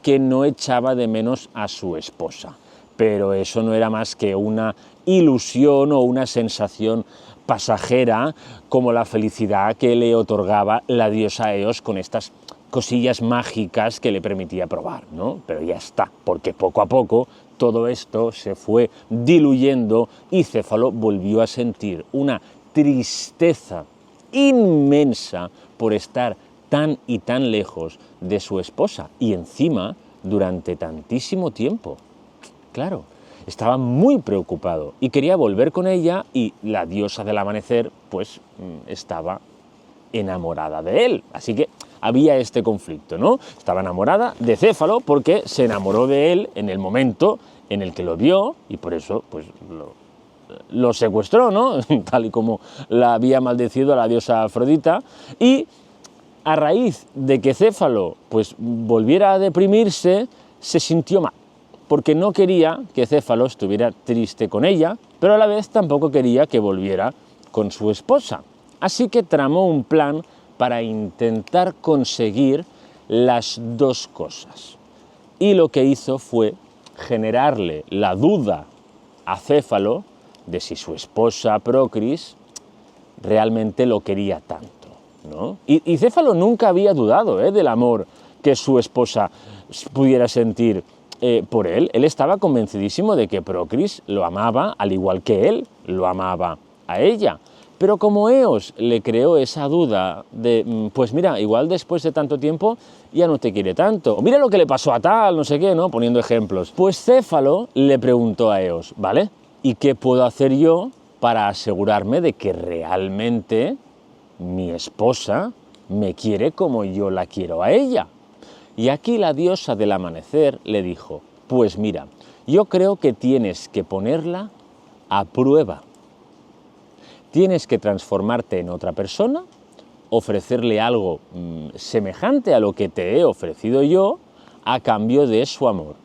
que no echaba de menos a su esposa, pero eso no era más que una ilusión o una sensación pasajera, como la felicidad que le otorgaba la diosa Eos con estas cosillas mágicas que le permitía probar, ¿no? Pero ya está, porque poco a poco todo esto se fue diluyendo y Céfalo volvió a sentir una tristeza inmensa por estar tan y tan lejos de su esposa y encima durante tantísimo tiempo. Claro, estaba muy preocupado y quería volver con ella y la diosa del amanecer pues estaba enamorada de él. Así que había este conflicto, ¿no? Estaba enamorada de Céfalo porque se enamoró de él en el momento en el que lo vio y por eso pues lo secuestró, ¿no? Tal y como la había maldecido a la diosa Afrodita. Y a raíz de que Céfalo pues volviera a deprimirse, se sintió mal, porque no quería que Céfalo estuviera triste con ella, pero a la vez tampoco quería que volviera con su esposa. Así que tramó un plan para intentar conseguir las dos cosas. Y lo que hizo fue generarle la duda a Céfalo de si su esposa Procris realmente lo quería tanto, ¿no? Y Céfalo nunca había dudado del amor que su esposa pudiera sentir por él. Él estaba convencidísimo de que Procris lo amaba al igual que él lo amaba a ella. Pero como Eos le creó esa duda de, pues mira, igual después de tanto tiempo ya no te quiere tanto, o mira lo que le pasó a tal, no sé qué, ¿no? Poniendo ejemplos. Pues Céfalo le preguntó a Eos, ¿vale? ¿Y qué puedo hacer yo para asegurarme de que realmente mi esposa me quiere como yo la quiero a ella? Y aquí la diosa del amanecer le dijo, pues mira, yo creo que tienes que ponerla a prueba. Tienes que transformarte en otra persona, ofrecerle algo semejante a lo que te he ofrecido yo a cambio de su amor.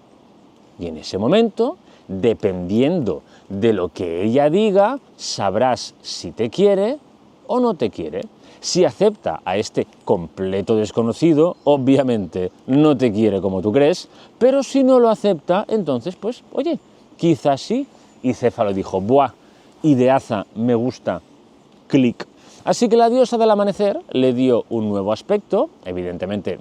Y en ese momento, dependiendo de lo que ella diga, sabrás si te quiere o no te quiere. Si acepta a este completo desconocido, obviamente no te quiere como tú crees, pero si no lo acepta, entonces, pues, oye, quizás sí. Y Céfalo dijo, ¡buah! Ideaza, me gusta, clic. Así que la diosa del amanecer le dio un nuevo aspecto, evidentemente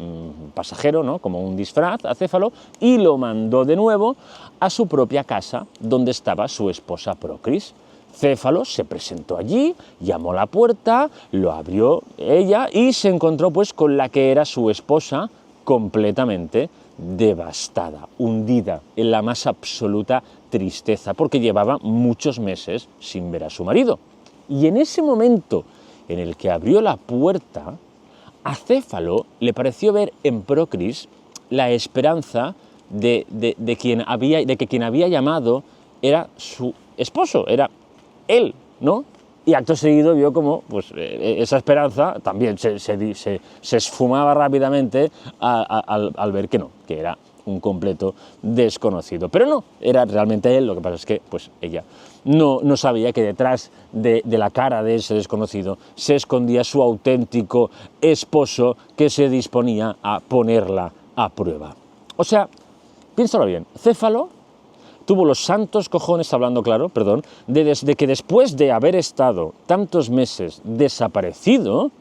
pasajero, ¿no? Como un disfraz a Céfalo, y lo mandó de nuevo a su propia casa, donde estaba su esposa Procris. Céfalo se presentó allí, llamó a la puerta, lo abrió ella y se encontró pues con la que era su esposa, completamente devastada, hundida en la más absoluta tristeza, porque llevaba muchos meses sin ver a su marido. Y en ese momento en el que abrió la puerta, a Céfalo le pareció ver en Procris la esperanza de que quien había llamado era su esposo, era él, ¿no? Y acto seguido vio como pues, esa esperanza también se esfumaba rápidamente al ver que no, que era un completo desconocido. Pero no, era realmente él, lo que pasa es que pues, ella no sabía que detrás de la cara de ese desconocido se escondía su auténtico esposo que se disponía a ponerla a prueba. O sea, piénsalo bien, Céfalo tuvo los santos cojones, hablando claro, perdón, de que después de haber estado tantos meses desaparecido,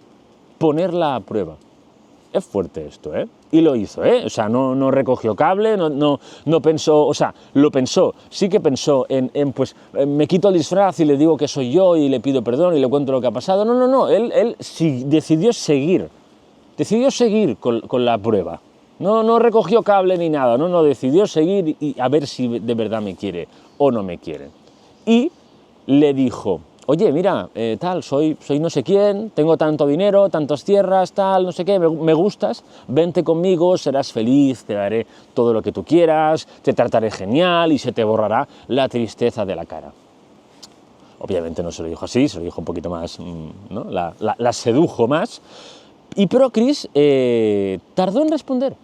ponerla a prueba. Es fuerte esto, ¿eh? Y lo hizo, ¿eh? O sea, no recogió cable, no pensó, o sea, lo pensó, sí que pensó pues, me quito el disfraz y le digo que soy yo y le pido perdón y le cuento lo que ha pasado. No, él sí decidió seguir con la prueba. No recogió cable ni nada, decidió seguir y a ver si de verdad me quiere o no me quiere. Y le dijo, oye, mira, tal, soy no sé quién, tengo tanto dinero, tantas tierras, tal, no sé qué, me gustas, vente conmigo, serás feliz, te daré todo lo que tú quieras, te trataré genial y se te borrará la tristeza de la cara. Obviamente no se lo dijo así, se lo dijo un poquito más, ¿no? La sedujo más. Y Procris tardó en responder.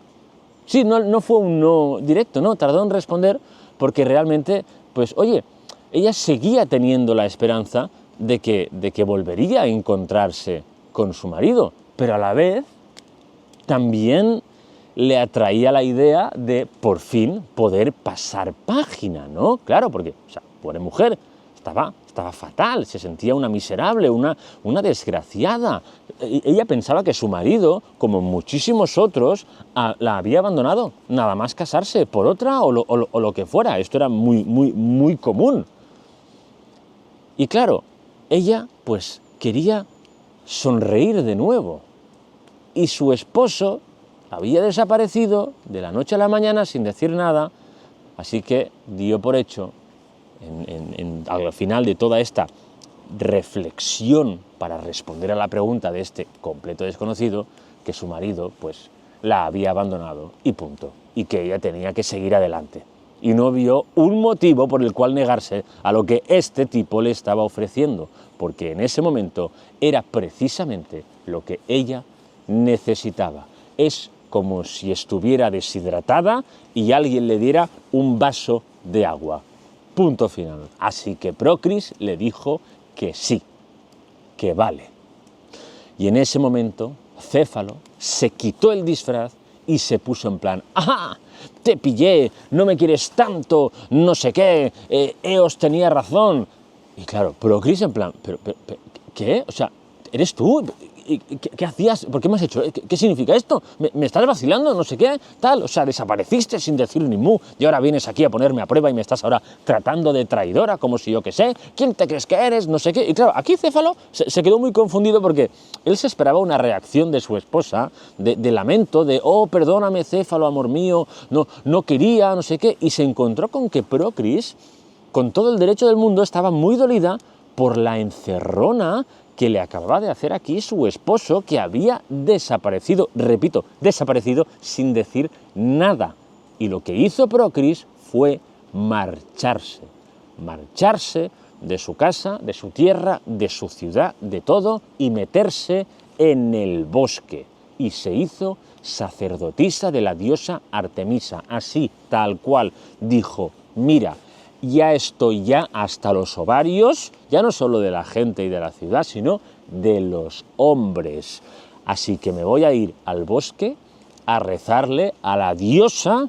Sí, no fue un no directo, no, tardó en responder porque realmente, pues, oye, ella seguía teniendo la esperanza de que volvería a encontrarse con su marido, pero a la vez también le atraía la idea de por fin poder pasar página, ¿no? Claro, porque, o sea, pobre mujer, estaba fatal, se sentía una miserable, una desgraciada. Ella pensaba que su marido, como muchísimos otros, la había abandonado, nada más casarse por otra o lo que fuera. Esto era muy común. Y claro, ella pues quería sonreír de nuevo. Y su esposo había desaparecido de la noche a la mañana sin decir nada, así que dio por hecho, al final de toda esta reflexión para responder a la pregunta de este completo desconocido, que su marido pues la había abandonado y punto, y que ella tenía que seguir adelante. Y no vio un motivo por el cual negarse a lo que este tipo le estaba ofreciendo, porque en ese momento era precisamente lo que ella necesitaba. Es como si estuviera deshidratada y alguien le diera un vaso de agua. Punto final. Así que Procris le dijo que sí, que vale. Y en ese momento Céfalo se quitó el disfraz y se puso en plan, ¡ajá! Te pillé, no me quieres tanto, no sé qué, Eos tenía razón. Y claro, Procris en plan, ¿pero qué? O sea, ¿eres tú? ¿Qué hacías? ¿Por qué me has hecho? ¿Qué significa esto? ¿Me estás vacilando? No sé qué, tal. O sea, desapareciste sin decir ni mu y ahora vienes aquí a ponerme a prueba y me estás ahora tratando de traidora, como si yo qué sé. ¿Quién te crees que eres? No sé qué. Y claro, aquí Céfalo se quedó muy confundido porque él se esperaba una reacción de su esposa, de lamento, de oh, perdóname Céfalo, amor mío, no quería, no sé qué. Y se encontró con que Procris, con todo el derecho del mundo, estaba muy dolida por la encerrona que le acababa de hacer aquí su esposo, que había desaparecido, repito, desaparecido sin decir nada. Y lo que hizo Procris fue marcharse de su casa, de su tierra, de su ciudad, de todo, y meterse en el bosque. Y se hizo sacerdotisa de la diosa Artemisa, así, tal cual, dijo, mira, ya estoy ya hasta los ovarios, ya no solo de la gente y de la ciudad, sino de los hombres. Así que me voy a ir al bosque a rezarle a la diosa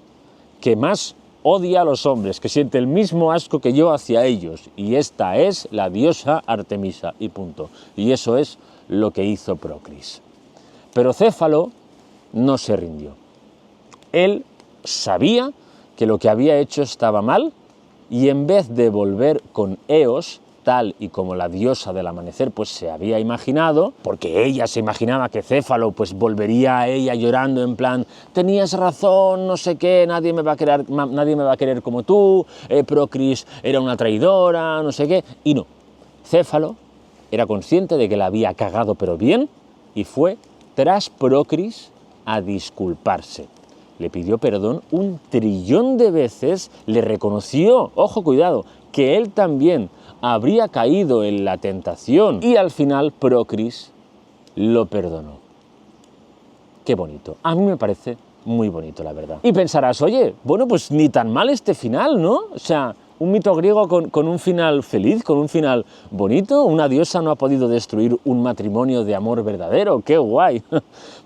que más odia a los hombres, que siente el mismo asco que yo hacia ellos. Y esta es la diosa Artemisa, y punto. Y eso es lo que hizo Procris. Pero Céfalo no se rindió. Él sabía que lo que había hecho estaba mal y en vez de volver con Eos, tal y como la diosa del amanecer pues se había imaginado, porque ella se imaginaba que Céfalo pues volvería a ella llorando en plan, tenías razón, no sé qué, nadie me va a querer como tú, Procris era una traidora, no sé qué, y no. Céfalo era consciente de que la había cagado pero bien y fue tras Procris a disculparse. Le pidió perdón 1 trillón de veces, le reconoció, ojo, cuidado, que él también habría caído en la tentación y al final Procris lo perdonó. Qué bonito, a mí me parece muy bonito, la verdad. Y pensarás, oye, bueno, pues ni tan mal este final, ¿no? O sea, un mito griego con un final feliz, con un final bonito, una diosa no ha podido destruir un matrimonio de amor verdadero, ¡qué guay!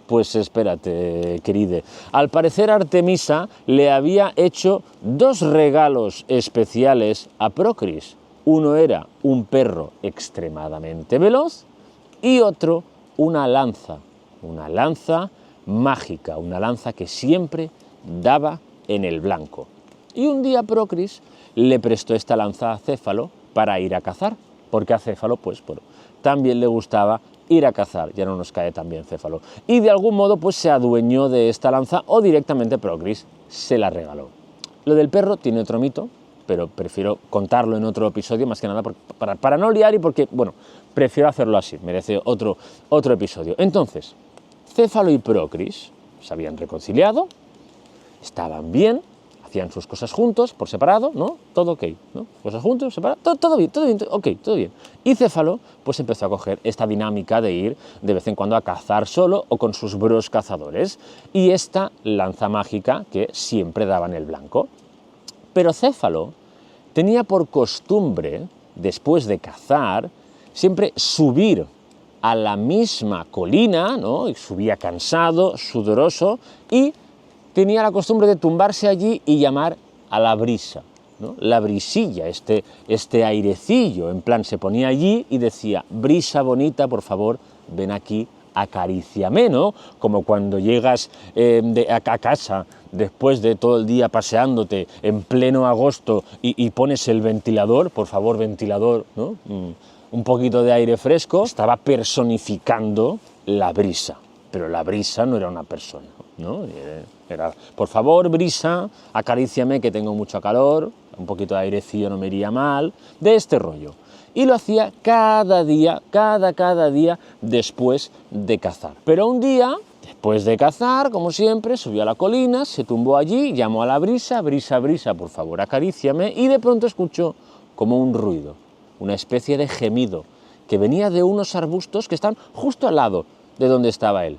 Pues espérate, queride. Al parecer Artemisa le había hecho 2 regalos especiales a Procris. Uno era un perro extremadamente veloz y otro una lanza mágica, una lanza que siempre daba en el blanco. Y un día Procris le prestó esta lanza a Céfalo para ir a cazar, porque a Céfalo pues bueno, también le gustaba ir a cazar, ya no nos cae tan bien Céfalo. Y de algún modo pues se adueñó de esta lanza o directamente Procris se la regaló. Lo del perro tiene otro mito, pero prefiero contarlo en otro episodio, más que nada para no liar y porque, bueno, prefiero hacerlo así, merece otro episodio. Entonces, Céfalo y Procris se habían reconciliado, estaban bien, hacían sus cosas juntos, por separado, ¿no? Todo ok, ¿no? Cosas juntos, separados, todo bien, ok, todo bien. Y Céfalo, pues empezó a coger esta dinámica de ir de vez en cuando a cazar solo o con sus bros cazadores, y esta lanza mágica que siempre daba en el blanco. Pero Céfalo tenía por costumbre, después de cazar, siempre subir a la misma colina, ¿no? Y subía cansado, sudoroso, y tenía la costumbre de tumbarse allí y llamar a la brisa, ¿no? La brisilla, este airecillo, en plan se ponía allí y decía, brisa bonita, por favor, ven aquí, acaríciame, ¿no? Como cuando llegas a casa después de todo el día paseándote en pleno agosto y pones el ventilador, por favor, ventilador, ¿no? Un poquito de aire fresco, estaba personificando la brisa, pero la brisa no era una persona, ¿no? Era, por favor, brisa, acaríciame que tengo mucho calor, un poquito de airecillo no me iría mal, de este rollo. Y lo hacía cada día, cada día después de cazar. Pero un día, después de cazar, como siempre, subió a la colina, se tumbó allí, llamó a la brisa, brisa, brisa, por favor, acaríciame, y de pronto escuchó como un ruido, una especie de gemido, que venía de unos arbustos que están justo al lado de donde estaba él.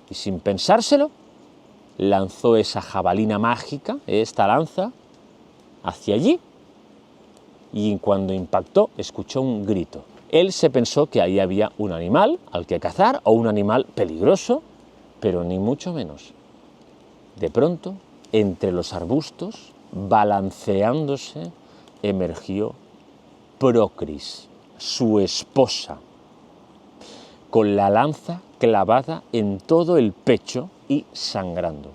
Y sin pensárselo, lanzó esa jabalina mágica, esta lanza, hacia allí, y cuando impactó, escuchó un grito. Él se pensó que ahí había un animal al que cazar, o un animal peligroso, pero ni mucho menos. De pronto, entre los arbustos, balanceándose, emergió Procris, su esposa, con la lanza clavada en todo el pecho y sangrando.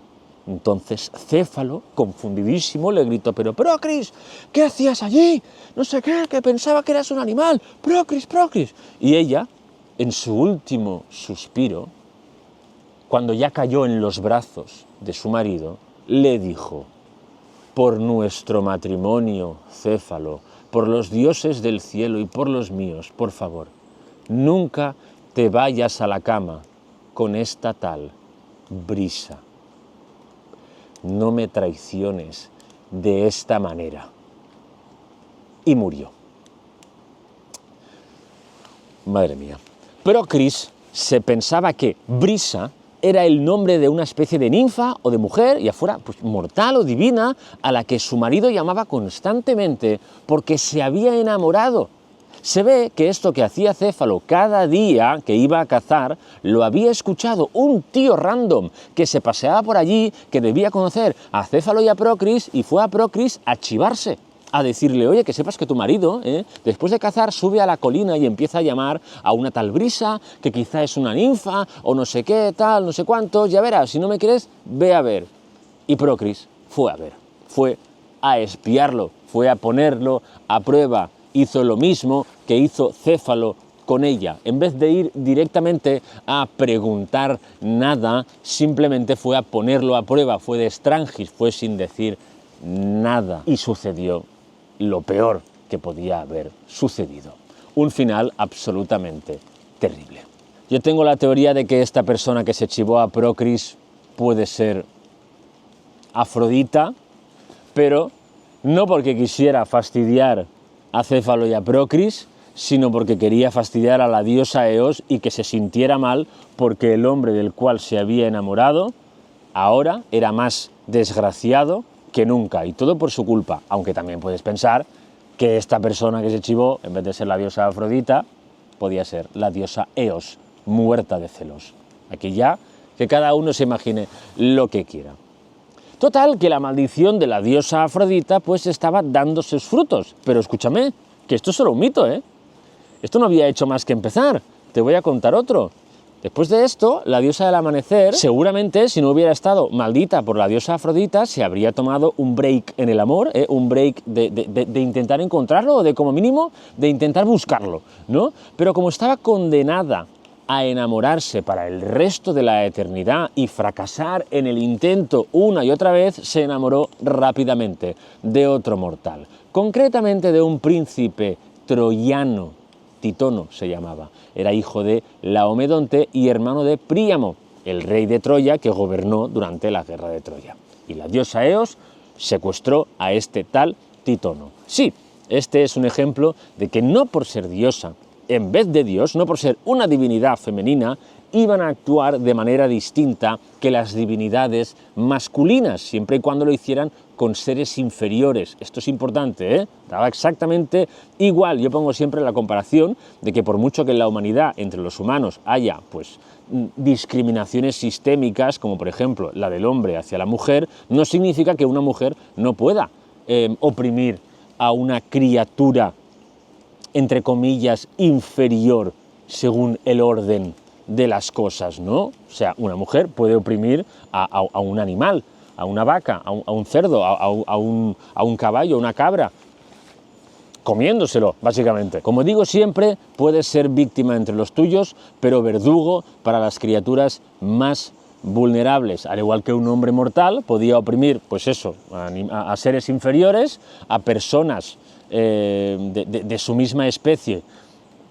Entonces Céfalo, confundidísimo, le gritó, pero Procris, ¿qué hacías allí? No sé qué, que pensaba que eras un animal, Procris, Procris. Y ella, en su último suspiro, cuando ya cayó en los brazos de su marido, le dijo, por nuestro matrimonio, Céfalo, por los dioses del cielo y por los míos, por favor, nunca te vayas a la cama con esta tal brisa. No me traiciones de esta manera. Y murió. Madre mía. Procris se pensaba que brisa era el nombre de una especie de ninfa o de mujer, ya fuera pues, mortal o divina, a la que su marido llamaba constantemente porque se había enamorado. Se ve que esto que hacía Céfalo cada día que iba a cazar lo había escuchado un tío random que se paseaba por allí, que debía conocer a Céfalo y a Procris, y fue a Procris a chivarse. a decirle, oye, que sepas que tu marido, después de cazar, sube a la colina y empieza a llamar a una tal brisa, que quizá es una ninfa, o no sé qué, tal, no sé cuántos, ya verás, si no me crees, ve a ver. Y Procris fue a ver, fue a espiarlo, fue a ponerlo a prueba, hizo lo mismo que hizo Céfalo con ella. En vez de ir directamente a preguntar nada, simplemente fue a ponerlo a prueba, fue de extranjis, fue sin decir nada. Y sucedió lo peor que podía haber sucedido. Un final absolutamente terrible. Yo tengo la teoría de que esta persona que se chivó a Procris puede ser Afrodita, pero no porque quisiera fastidiar a Céfalo y a Procris, sino porque quería fastidiar a la diosa Eos y que se sintiera mal porque el hombre del cual se había enamorado ahora era más desgraciado que nunca, y todo por su culpa, aunque también puedes pensar que esta persona que se chivó, en vez de ser la diosa Afrodita, podía ser la diosa Eos, muerta de celos. Aquí ya, que cada uno se imagine lo que quiera. Total, que la maldición de la diosa Afrodita pues estaba dando sus frutos, pero escúchame, que esto es solo un mito, Esto no había hecho más que empezar, te voy a contar otro. Después de esto, la diosa del amanecer, seguramente, si no hubiera estado maldita por la diosa Afrodita, se habría tomado un break en el amor, un break de intentar encontrarlo, o de como mínimo, de intentar buscarlo, ¿no? Pero como estaba condenada a enamorarse para el resto de la eternidad y fracasar en el intento una y otra vez, se enamoró rápidamente de otro mortal, concretamente de un príncipe troyano. Titono se llamaba, era hijo de Laomedonte y hermano de Príamo, el rey de Troya que gobernó durante la guerra de Troya. Y la diosa Eos secuestró a este tal Titono. Sí, este es un ejemplo de que no por ser diosa, en vez de Dios, no por ser una divinidad femenina, iban a actuar de manera distinta que las divinidades masculinas, siempre y cuando lo hicieran con seres inferiores. Esto es importante, Daba exactamente igual. Yo pongo siempre la comparación de que por mucho que en la humanidad, entre los humanos, haya pues discriminaciones sistémicas, como por ejemplo la del hombre hacia la mujer, no significa que una mujer no pueda oprimir a una criatura, entre comillas, inferior según el orden de las cosas, ¿no? O sea, una mujer puede oprimir a un animal, a una vaca, a un cerdo, a un caballo, a una cabra, comiéndoselo, básicamente. Como digo siempre, puedes ser víctima entre los tuyos, pero verdugo para las criaturas más vulnerables. Al igual que un hombre mortal podía oprimir, pues eso, a seres inferiores, a personas de su misma especie,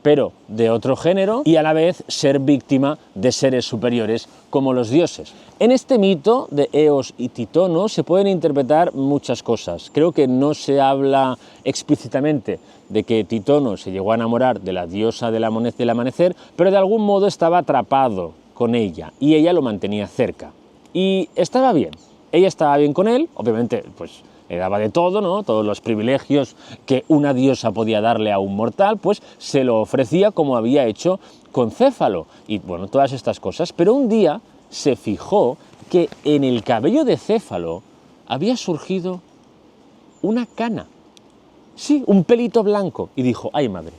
pero de otro género, y a la vez ser víctima de seres superiores como los dioses. En este mito de Eos y Titono se pueden interpretar muchas cosas. Creo que no se habla explícitamente de que Titono se llegó a enamorar de la diosa del amanecer, pero de algún modo estaba atrapado con ella y ella lo mantenía cerca. Y estaba bien, ella estaba bien con él, obviamente pues le daba de todo, ¿no? Todos los privilegios que una diosa podía darle a un mortal, pues se lo ofrecía como había hecho con Céfalo, y bueno, todas estas cosas. Pero un día se fijó que en el cabello de Céfalo había surgido una cana, sí, un pelito blanco, y dijo, ¡ay madre!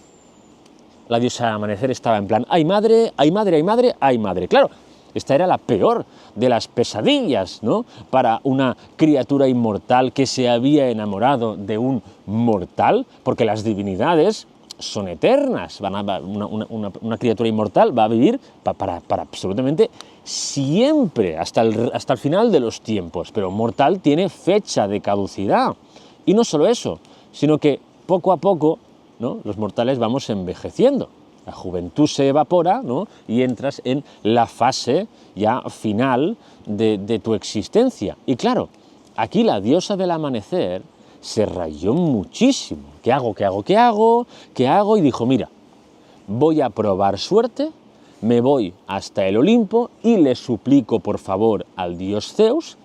La diosa del amanecer estaba en plan, ¡ay madre, ay madre, ay madre, ay madre! Claro, esta era la peor de las pesadillas, ¿no? Para una criatura inmortal que se había enamorado de un mortal, porque las divinidades son eternas. Una criatura inmortal va a vivir para absolutamente siempre, hasta el final de los tiempos, pero un mortal tiene fecha de caducidad. Y no solo eso, sino que poco a poco, ¿no?, los mortales vamos envejeciendo. La juventud se evapora, ¿no?, y entras en la fase ya final de tu existencia. Y claro, aquí la diosa del amanecer se rayó muchísimo. ¿Qué hago? ¿Qué hago? ¿Qué hago? ¿Qué hago? Y dijo, mira, voy a probar suerte, me voy hasta el Olimpo y le suplico por favor al dios Zeus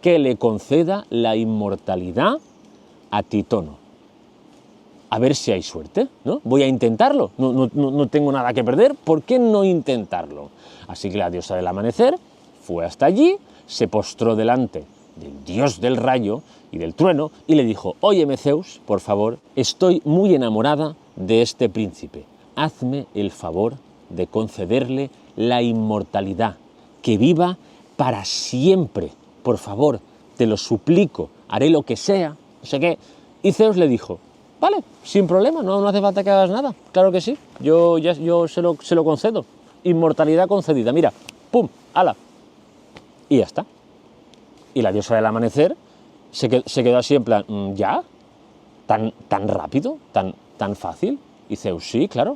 que le conceda la inmortalidad a Titono. A ver si hay suerte, ¿no? Voy a intentarlo, no tengo nada que perder, ¿por qué no intentarlo? Así que la diosa del amanecer fue hasta allí, se postró delante del dios del rayo y del trueno, y le dijo: óyeme, Zeus, por favor, estoy muy enamorada de este príncipe. Hazme el favor de concederle la inmortalidad, que viva para siempre. Por favor, te lo suplico, haré lo que sea, no sé qué. Y Zeus le dijo: vale, sin problema, no hace falta que hagas nada, claro que sí, yo se lo concedo. Inmortalidad concedida, mira, pum, ala. Y ya está. Y la diosa del amanecer se quedó así en plan: ¿ya? ¿Tan rápido? ¿Tan fácil? Y Zeus: sí, claro,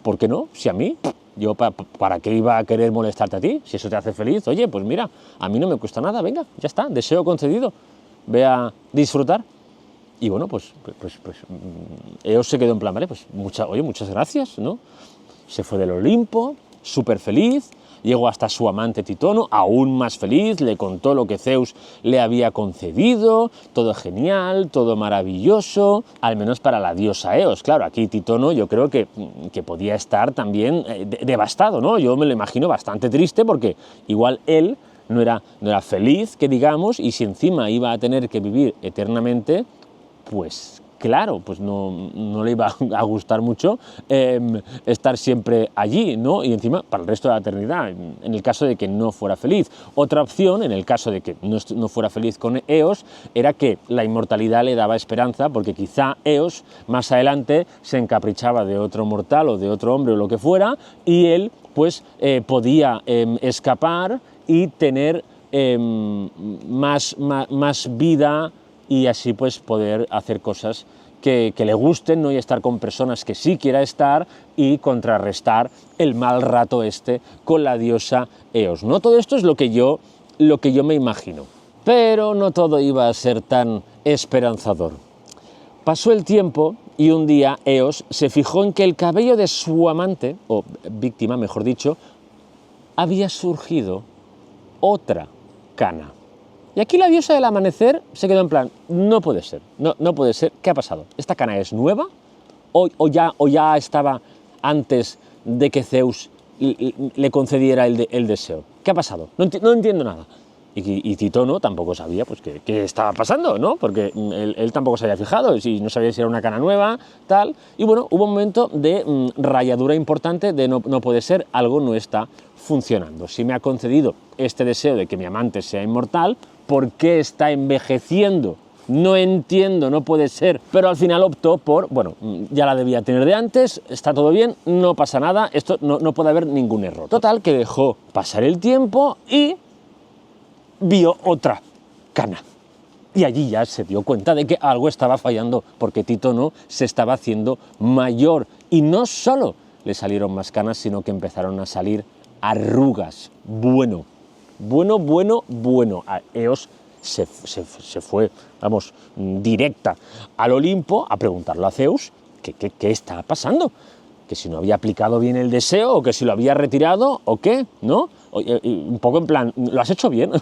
¿por qué no? Si a mí, yo ¿para qué iba a querer molestarte a ti? Si eso te hace feliz, oye, pues mira, a mí no me cuesta nada, venga, ya está, deseo concedido, ve a disfrutar. Y bueno, pues Eos se quedó en plan: vale, pues muchas gracias, ¿no? Se fue del Olimpo, súper feliz, llegó hasta su amante Titono, aún más feliz, le contó lo que Zeus le había concedido, todo genial, todo maravilloso, al menos para la diosa Eos. Claro, aquí Titono yo creo que podía estar también devastado, ¿no? Yo me lo imagino bastante triste, porque igual él no era feliz, que digamos, y si encima iba a tener que vivir eternamente, pues claro, pues no le iba a gustar mucho estar siempre allí, ¿no? Y encima para el resto de la eternidad, en el caso de que no fuera feliz. Otra opción, en el caso de que no fuera feliz con Eos, era que la inmortalidad le daba esperanza, porque quizá Eos más adelante se encaprichaba de otro mortal o de otro hombre o lo que fuera, y él pues podía escapar y tener más vida, y así pues poder hacer cosas que le gusten, ¿no? Y estar con personas que sí quiera estar, y contrarrestar el mal rato con la diosa Eos, ¿no? Todo esto es lo que yo me imagino. Pero no todo iba a ser tan esperanzador. Pasó el tiempo y un día Eos se fijó en que el cabello de su amante, o víctima mejor dicho, había surgido otra cana. Y aquí la diosa del amanecer se quedó en plan: no puede ser, no puede ser, ¿qué ha pasado? ¿Esta cana es nueva? ¿O ya estaba antes de que Zeus le concediera el deseo? ¿Qué ha pasado? No entiendo nada. Y Titono tampoco sabía pues qué estaba pasando, ¿no? Porque él tampoco se había fijado, y no sabía si era una cana nueva, tal. Y bueno, hubo un momento de rayadura importante de no puede ser, algo no está funcionando. Si me ha concedido este deseo de que mi amante sea inmortal, ¿por qué está envejeciendo? No entiendo, no puede ser. Pero al final optó por, bueno, ya la debía tener de antes, está todo bien, no pasa nada, esto no puede haber ningún error. Total, que dejó pasar el tiempo y vio otra cana. Y allí ya se dio cuenta de que algo estaba fallando, porque Titono se estaba haciendo mayor. Y no solo le salieron más canas, sino que empezaron a salir arrugas. Bueno. Eos se fue, vamos, directa al Olimpo a preguntarle a Zeus qué estaba pasando, que si no había aplicado bien el deseo, o que si lo había retirado, o qué, ¿no? Un poco en plan: ¿lo has hecho bien?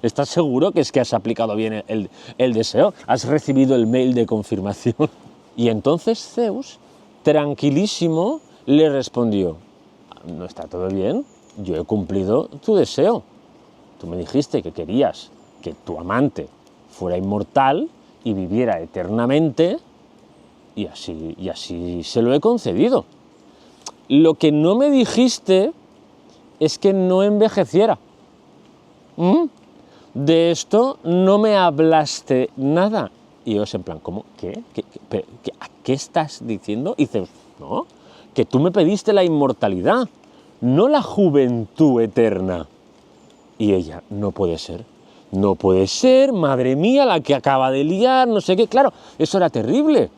¿Estás seguro que has aplicado bien el deseo? ¿Has recibido el mail de confirmación? Y entonces Zeus, tranquilísimo, le respondió: ¿no está todo bien? Yo he cumplido tu deseo. Tú me dijiste que querías que tu amante fuera inmortal y viviera eternamente, y así se lo he concedido. Lo que no me dijiste es que no envejeciera. De esto no me hablaste nada. Y yo en plan: ¿cómo? ¿A qué estás diciendo? Y Zeus: no, que tú me pediste la inmortalidad, no la juventud eterna. Y ella: no puede ser, madre mía, la que acaba de liar, no sé qué. Claro, eso era terrible.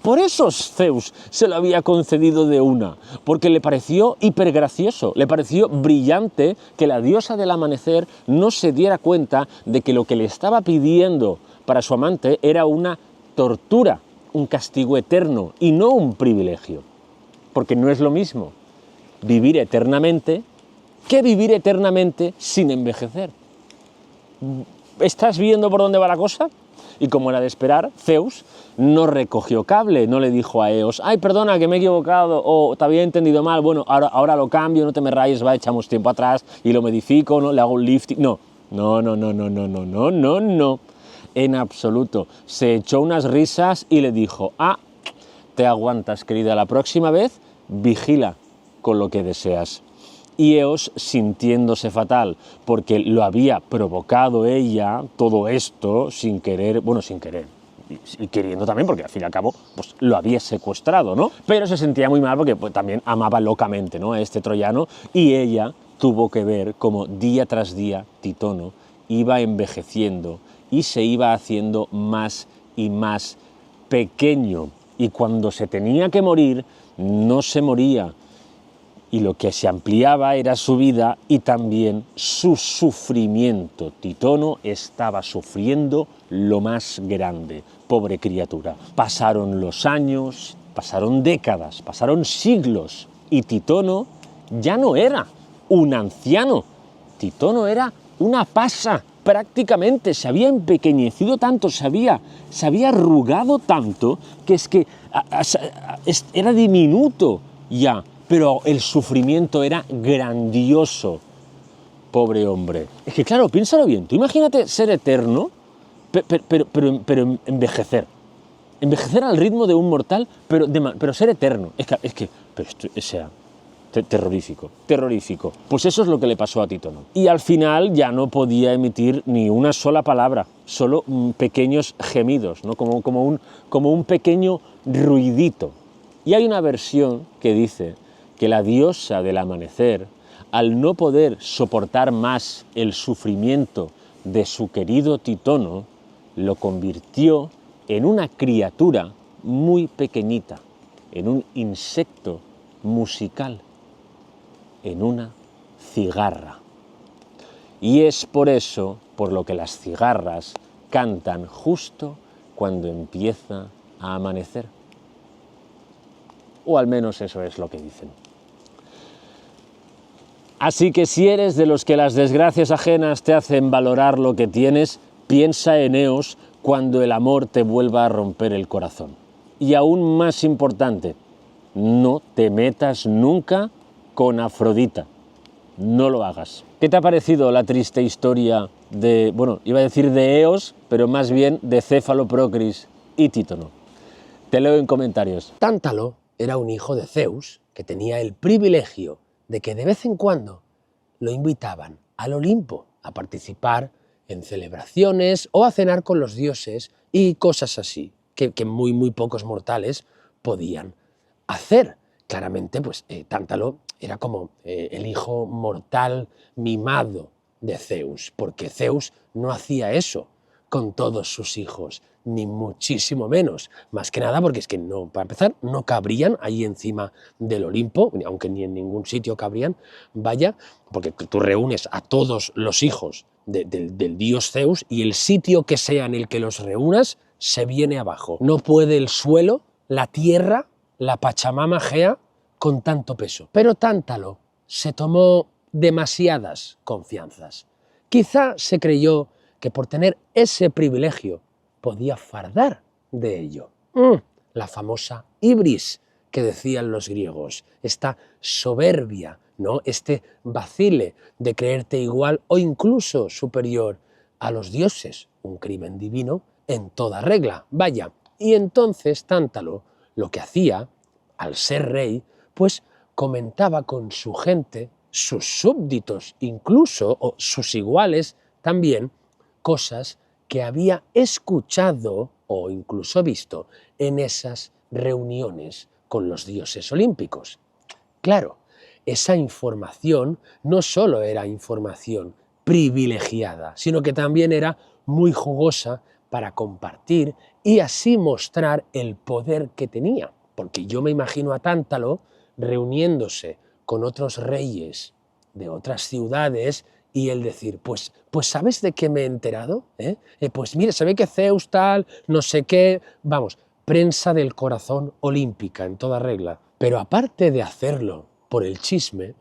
Por eso Zeus se lo había concedido de una, porque le pareció hipergracioso, le pareció brillante que la diosa del amanecer no se diera cuenta de que lo que le estaba pidiendo para su amante era una tortura, un castigo eterno, y no un privilegio. Porque no es lo mismo vivir eternamente que vivir eternamente sin envejecer. ¿Estás viendo por dónde va la cosa? Y como era de esperar, Zeus no recogió cable, no le dijo a Eos: ay, perdona, que me he equivocado, o te había entendido mal, bueno, ahora lo cambio, no te me rayes, echamos tiempo atrás y lo modifico, ¿no? Le hago un lifting. No, No, no, no, no, no, no, no, no, no. En absoluto. Se echó unas risas y le dijo, ah, te aguantas, querida, la próxima vez vigila con lo que deseas. Y Eos, sintiéndose fatal, porque lo había provocado ella, todo esto, sin querer, bueno, sin querer, y queriendo también, porque al fin y al cabo pues, lo había secuestrado, ¿no? Pero se sentía muy mal porque pues, también amaba locamente, ¿no?, a este troyano, y ella tuvo que ver cómo día tras día Títono iba envejeciendo y se iba haciendo más y más pequeño. Y cuando se tenía que morir, no se moría, y lo que se ampliaba era su vida y también su sufrimiento. Títono estaba sufriendo lo más grande, pobre criatura. Pasaron los años, pasaron décadas, pasaron siglos, y Títono ya no era un anciano. Títono era una pasa, prácticamente. Se había empequeñecido tanto, se había arrugado tanto, que es que era diminuto ya. Pero el sufrimiento era grandioso, pobre hombre. Es que claro, piénsalo bien, tú imagínate ser eterno, pero envejecer. Envejecer al ritmo de un mortal, pero ser eterno. Pero esto, o sea, terrorífico, terrorífico. Pues eso es lo que le pasó a Títono. Y al final ya no podía emitir ni una sola palabra, solo pequeños gemidos, ¿no? como un pequeño ruidito. Y hay una versión que dice que la diosa del amanecer, al no poder soportar más el sufrimiento de su querido Títono, lo convirtió en una criatura muy pequeñita, en un insecto musical, en una cigarra. Y es por eso por lo que las cigarras cantan justo cuando empieza a amanecer. O al menos eso es lo que dicen. Así que si eres de los que las desgracias ajenas te hacen valorar lo que tienes, piensa en Eos cuando el amor te vuelva a romper el corazón. Y aún más importante, no te metas nunca con Afrodita. No lo hagas. ¿Qué te ha parecido la triste historia de, bueno, iba a decir de Eos, pero más bien de Céfalo, Procris y Títono? Te leo en comentarios. Tántalo era un hijo de Zeus que tenía el privilegio de que de vez en cuando lo invitaban al Olimpo a participar en celebraciones o a cenar con los dioses y cosas así, que muy pocos mortales podían hacer. Claramente, pues Tántalo era como el hijo mortal mimado de Zeus, porque Zeus no hacía eso con todos sus hijos, ni muchísimo menos. Más que nada porque es que, no, para empezar, no cabrían ahí encima del Olimpo, aunque ni en ningún sitio cabrían, vaya, porque tú reúnes a todos los hijos del dios Zeus y el sitio que sea en el que los reúnas se viene abajo. No puede el suelo, la tierra, la Pachamama Gea con tanto peso. Pero Tántalo se tomó demasiadas confianzas. Quizá se creyó que por tener ese privilegio podía fardar de ello. La famosa ibris que decían los griegos, esta soberbia, ¿no? Este vacile de creerte igual o incluso superior a los dioses, un crimen divino en toda regla, vaya. Y entonces Tántalo lo que hacía, al ser rey, pues comentaba con su gente, sus súbditos incluso, o sus iguales también, cosas que había escuchado o incluso visto en esas reuniones con los dioses olímpicos. Claro, esa información no solo era información privilegiada, sino que también era muy jugosa para compartir y así mostrar el poder que tenía. Porque yo me imagino a Tántalo reuniéndose con otros reyes de otras ciudades y él decir, pues ¿sabes de qué me he enterado? Pues mira, se ve que Zeus tal, no sé qué, vamos, prensa del corazón olímpica en toda regla. Pero aparte de hacerlo por el chisme,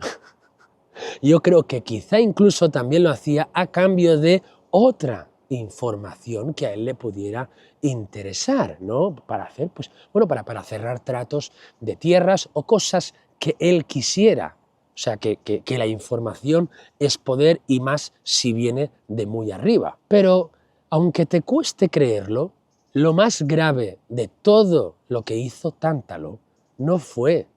yo creo que quizá incluso también lo hacía a cambio de otra información que a él le pudiera interesar, ¿no? Para hacer, pues, bueno, para cerrar tratos de tierras o cosas que él quisiera O sea, que la información es poder y más si viene de muy arriba. Pero, aunque te cueste creerlo, lo más grave de todo lo que hizo Tántalo no fue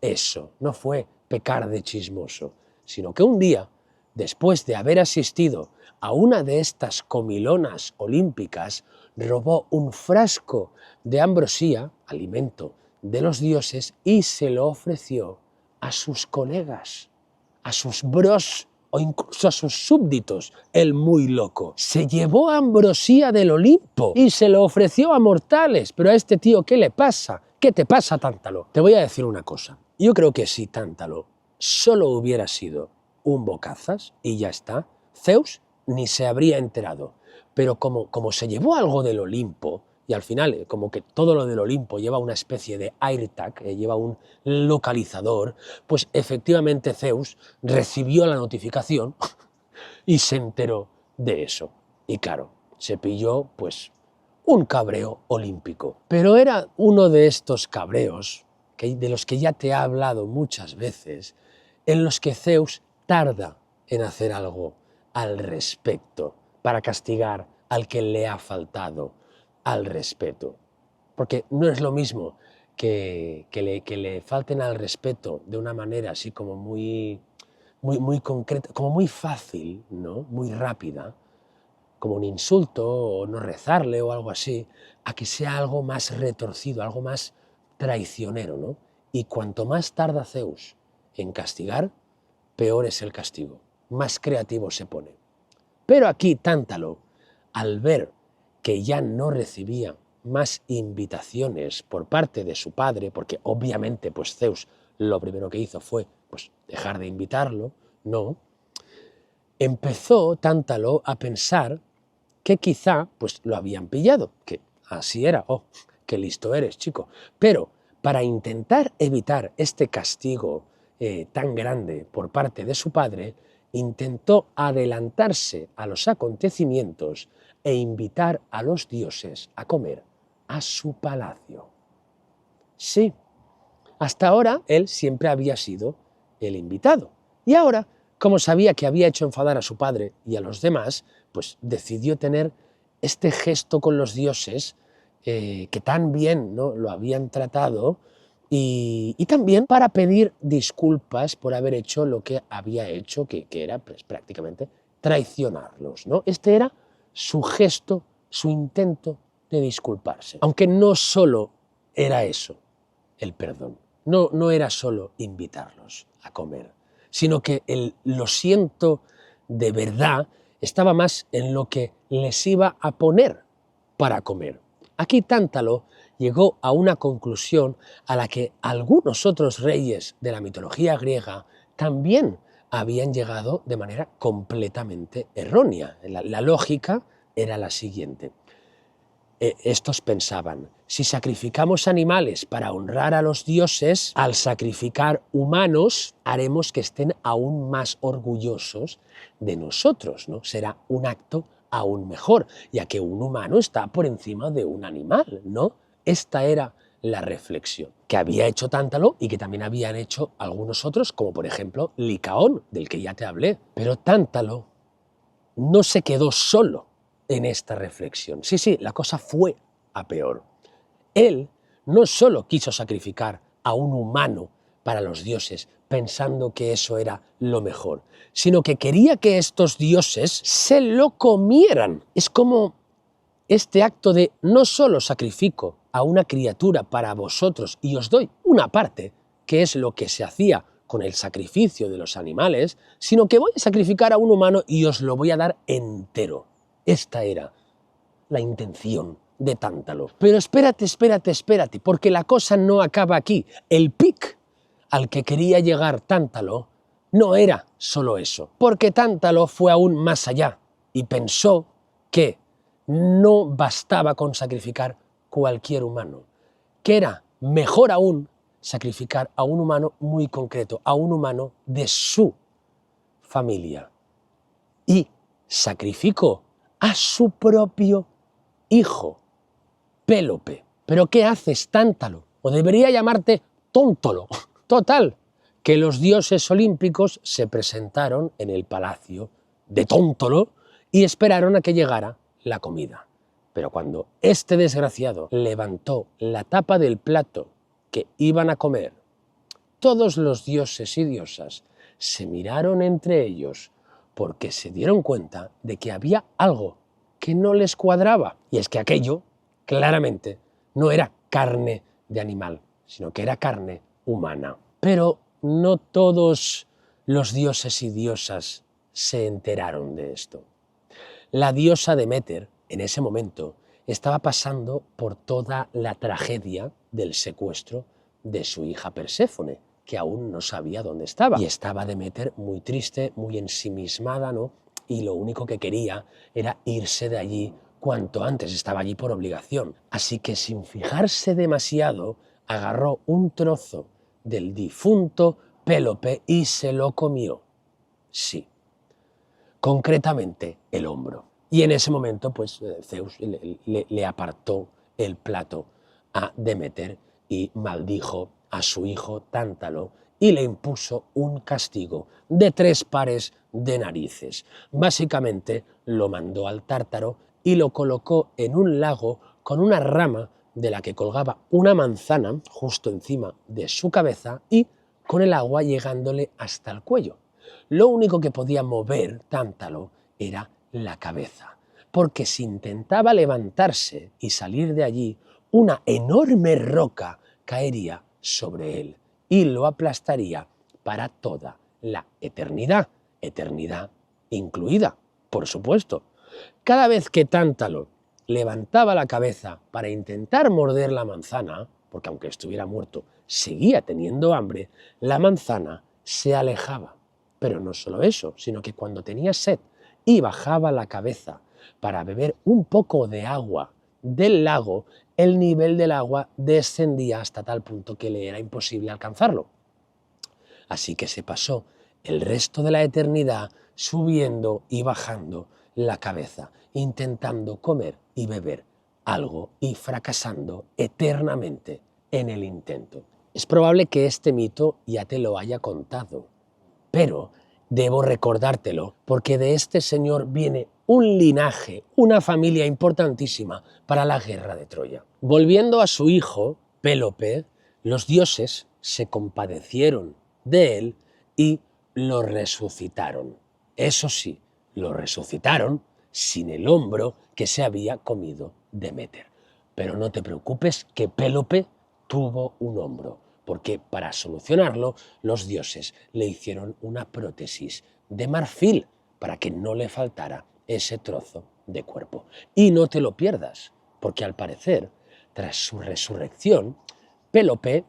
eso, no fue pecar de chismoso, sino que un día, después de haber asistido a una de estas comilonas olímpicas, robó un frasco de ambrosía, alimento de los dioses, y se lo ofreció a sus colegas, a sus bros o incluso a sus súbditos, el muy loco. Se llevó ambrosía del Olimpo y se lo ofreció a mortales. Pero a este tío, ¿qué le pasa? ¿Qué te pasa, Tántalo? Te voy a decir una cosa. Yo creo que si Tántalo solo hubiera sido un bocazas y ya está, Zeus ni se habría enterado. Pero como se llevó algo del Olimpo, y al final, como que todo lo del Olimpo lleva una especie de AirTag, lleva un localizador, pues efectivamente Zeus recibió la notificación y se enteró de eso. Y claro, se pilló pues un cabreo olímpico. Pero era uno de estos cabreos, de los que ya te he hablado muchas veces, en los que Zeus tarda en hacer algo al respecto para castigar al que le ha faltado al respeto. Porque no es lo mismo que le falten al respeto de una manera así como muy concreta, como muy fácil, ¿no? Muy rápida, como un insulto o no rezarle o algo así, a que sea algo más retorcido, algo más traicionero, ¿no? Y cuanto más tarda Zeus en castigar, peor es el castigo, más creativo se pone. Pero aquí Tántalo, al ver que ya no recibía más invitaciones por parte de su padre, porque obviamente pues Zeus lo primero que hizo fue pues dejar de invitarlo, no, empezó Tántalo a pensar que quizá pues lo habían pillado, que así era, oh, qué listo eres, chico. Pero para intentar evitar este castigo tan grande por parte de su padre, intentó adelantarse a los acontecimientos e invitar a los dioses a comer a su palacio. Sí, hasta ahora él siempre había sido el invitado. Y ahora, como sabía que había hecho enfadar a su padre y a los demás, pues decidió tener este gesto con los dioses que tan bien, ¿no?, lo habían tratado, y también para pedir disculpas por haber hecho lo que había hecho, que era pues, prácticamente traicionarlos, ¿no? Este era su gesto, su intento de disculparse. Aunque no solo era eso, el perdón. No era solo invitarlos a comer, sino que el lo siento de verdad estaba más en lo que les iba a poner para comer. Aquí Tántalo llegó a una conclusión a la que algunos otros reyes de la mitología griega también habían llegado de manera completamente errónea. La lógica era la siguiente. Estos pensaban, si sacrificamos animales para honrar a los dioses, al sacrificar humanos haremos que estén aún más orgullosos de nosotros, ¿no? Será un acto aún mejor, ya que un humano está por encima de un animal, ¿no? Esta era la reflexión que había hecho Tántalo y que también habían hecho algunos otros, como por ejemplo Licaón, del que ya te hablé. Pero Tántalo no se quedó solo en esta reflexión. Sí, la cosa fue a peor. Él no solo quiso sacrificar a un humano para los dioses, pensando que eso era lo mejor, sino que quería que estos dioses se lo comieran. Es como este acto de no solo sacrifico a una criatura para vosotros y os doy una parte, que es lo que se hacía con el sacrificio de los animales, sino que voy a sacrificar a un humano y os lo voy a dar entero. Esta era la intención de Tántalo. Pero espérate, porque la cosa no acaba aquí. El pic al que quería llegar Tántalo no era solo eso, porque Tántalo fue aún más allá y pensó que no bastaba con sacrificar cualquier humano, que era mejor aún sacrificar a un humano muy concreto, a un humano de su familia. Y sacrificó a su propio hijo, Pélope. ¿Pero qué haces, Tántalo? O debería llamarte Tóntolo. Total, que los dioses olímpicos se presentaron en el palacio de Tóntolo y esperaron a que llegara la comida. Pero cuando este desgraciado levantó la tapa del plato que iban a comer, todos los dioses y diosas se miraron entre ellos porque se dieron cuenta de que había algo que no les cuadraba. Y es que aquello, claramente, no era carne de animal, sino que era carne humana. Pero no todos los dioses y diosas se enteraron de esto. La diosa Deméter, en ese momento, estaba pasando por toda la tragedia del secuestro de su hija Perséfone, que aún no sabía dónde estaba. Y estaba Deméter muy triste, muy ensimismada, ¿no? Y lo único que quería era irse de allí cuanto antes, estaba allí por obligación. Así que, sin fijarse demasiado, agarró un trozo del difunto Pélope y se lo comió. Sí, concretamente el hombro. Y en ese momento, pues, Zeus le apartó el plato a Deméter y maldijo a su hijo Tántalo y le impuso un castigo de 3 pares de narices. Básicamente lo mandó al Tártaro y lo colocó en un lago con una rama de la que colgaba una manzana justo encima de su cabeza y con el agua llegándole hasta el cuello. Lo único que podía mover Tántalo era la cabeza, porque si intentaba levantarse y salir de allí, una enorme roca caería sobre él y lo aplastaría para toda la eternidad, eternidad incluida, por supuesto. Cada vez que Tántalo levantaba la cabeza para intentar morder la manzana, porque aunque estuviera muerto, seguía teniendo hambre, la manzana se alejaba. Pero no solo eso, sino que cuando tenía sed y bajaba la cabeza para beber un poco de agua del lago, el nivel del agua descendía hasta tal punto que le era imposible alcanzarlo. Así que se pasó el resto de la eternidad subiendo y bajando la cabeza, intentando comer y beber algo y fracasando eternamente en el intento. Es probable que este mito ya te lo haya contado, pero debo recordártelo porque de este señor viene un linaje, una familia importantísima para la guerra de Troya. Volviendo a su hijo, Pélope, los dioses se compadecieron de él y lo resucitaron. Eso sí, lo resucitaron sin el hombro que se había comido Deméter. Pero no te preocupes que Pélope tuvo un hombro, porque para solucionarlo los dioses le hicieron una prótesis de marfil para que no le faltara ese trozo de cuerpo. Y no te lo pierdas, porque al parecer, tras su resurrección, Pélope,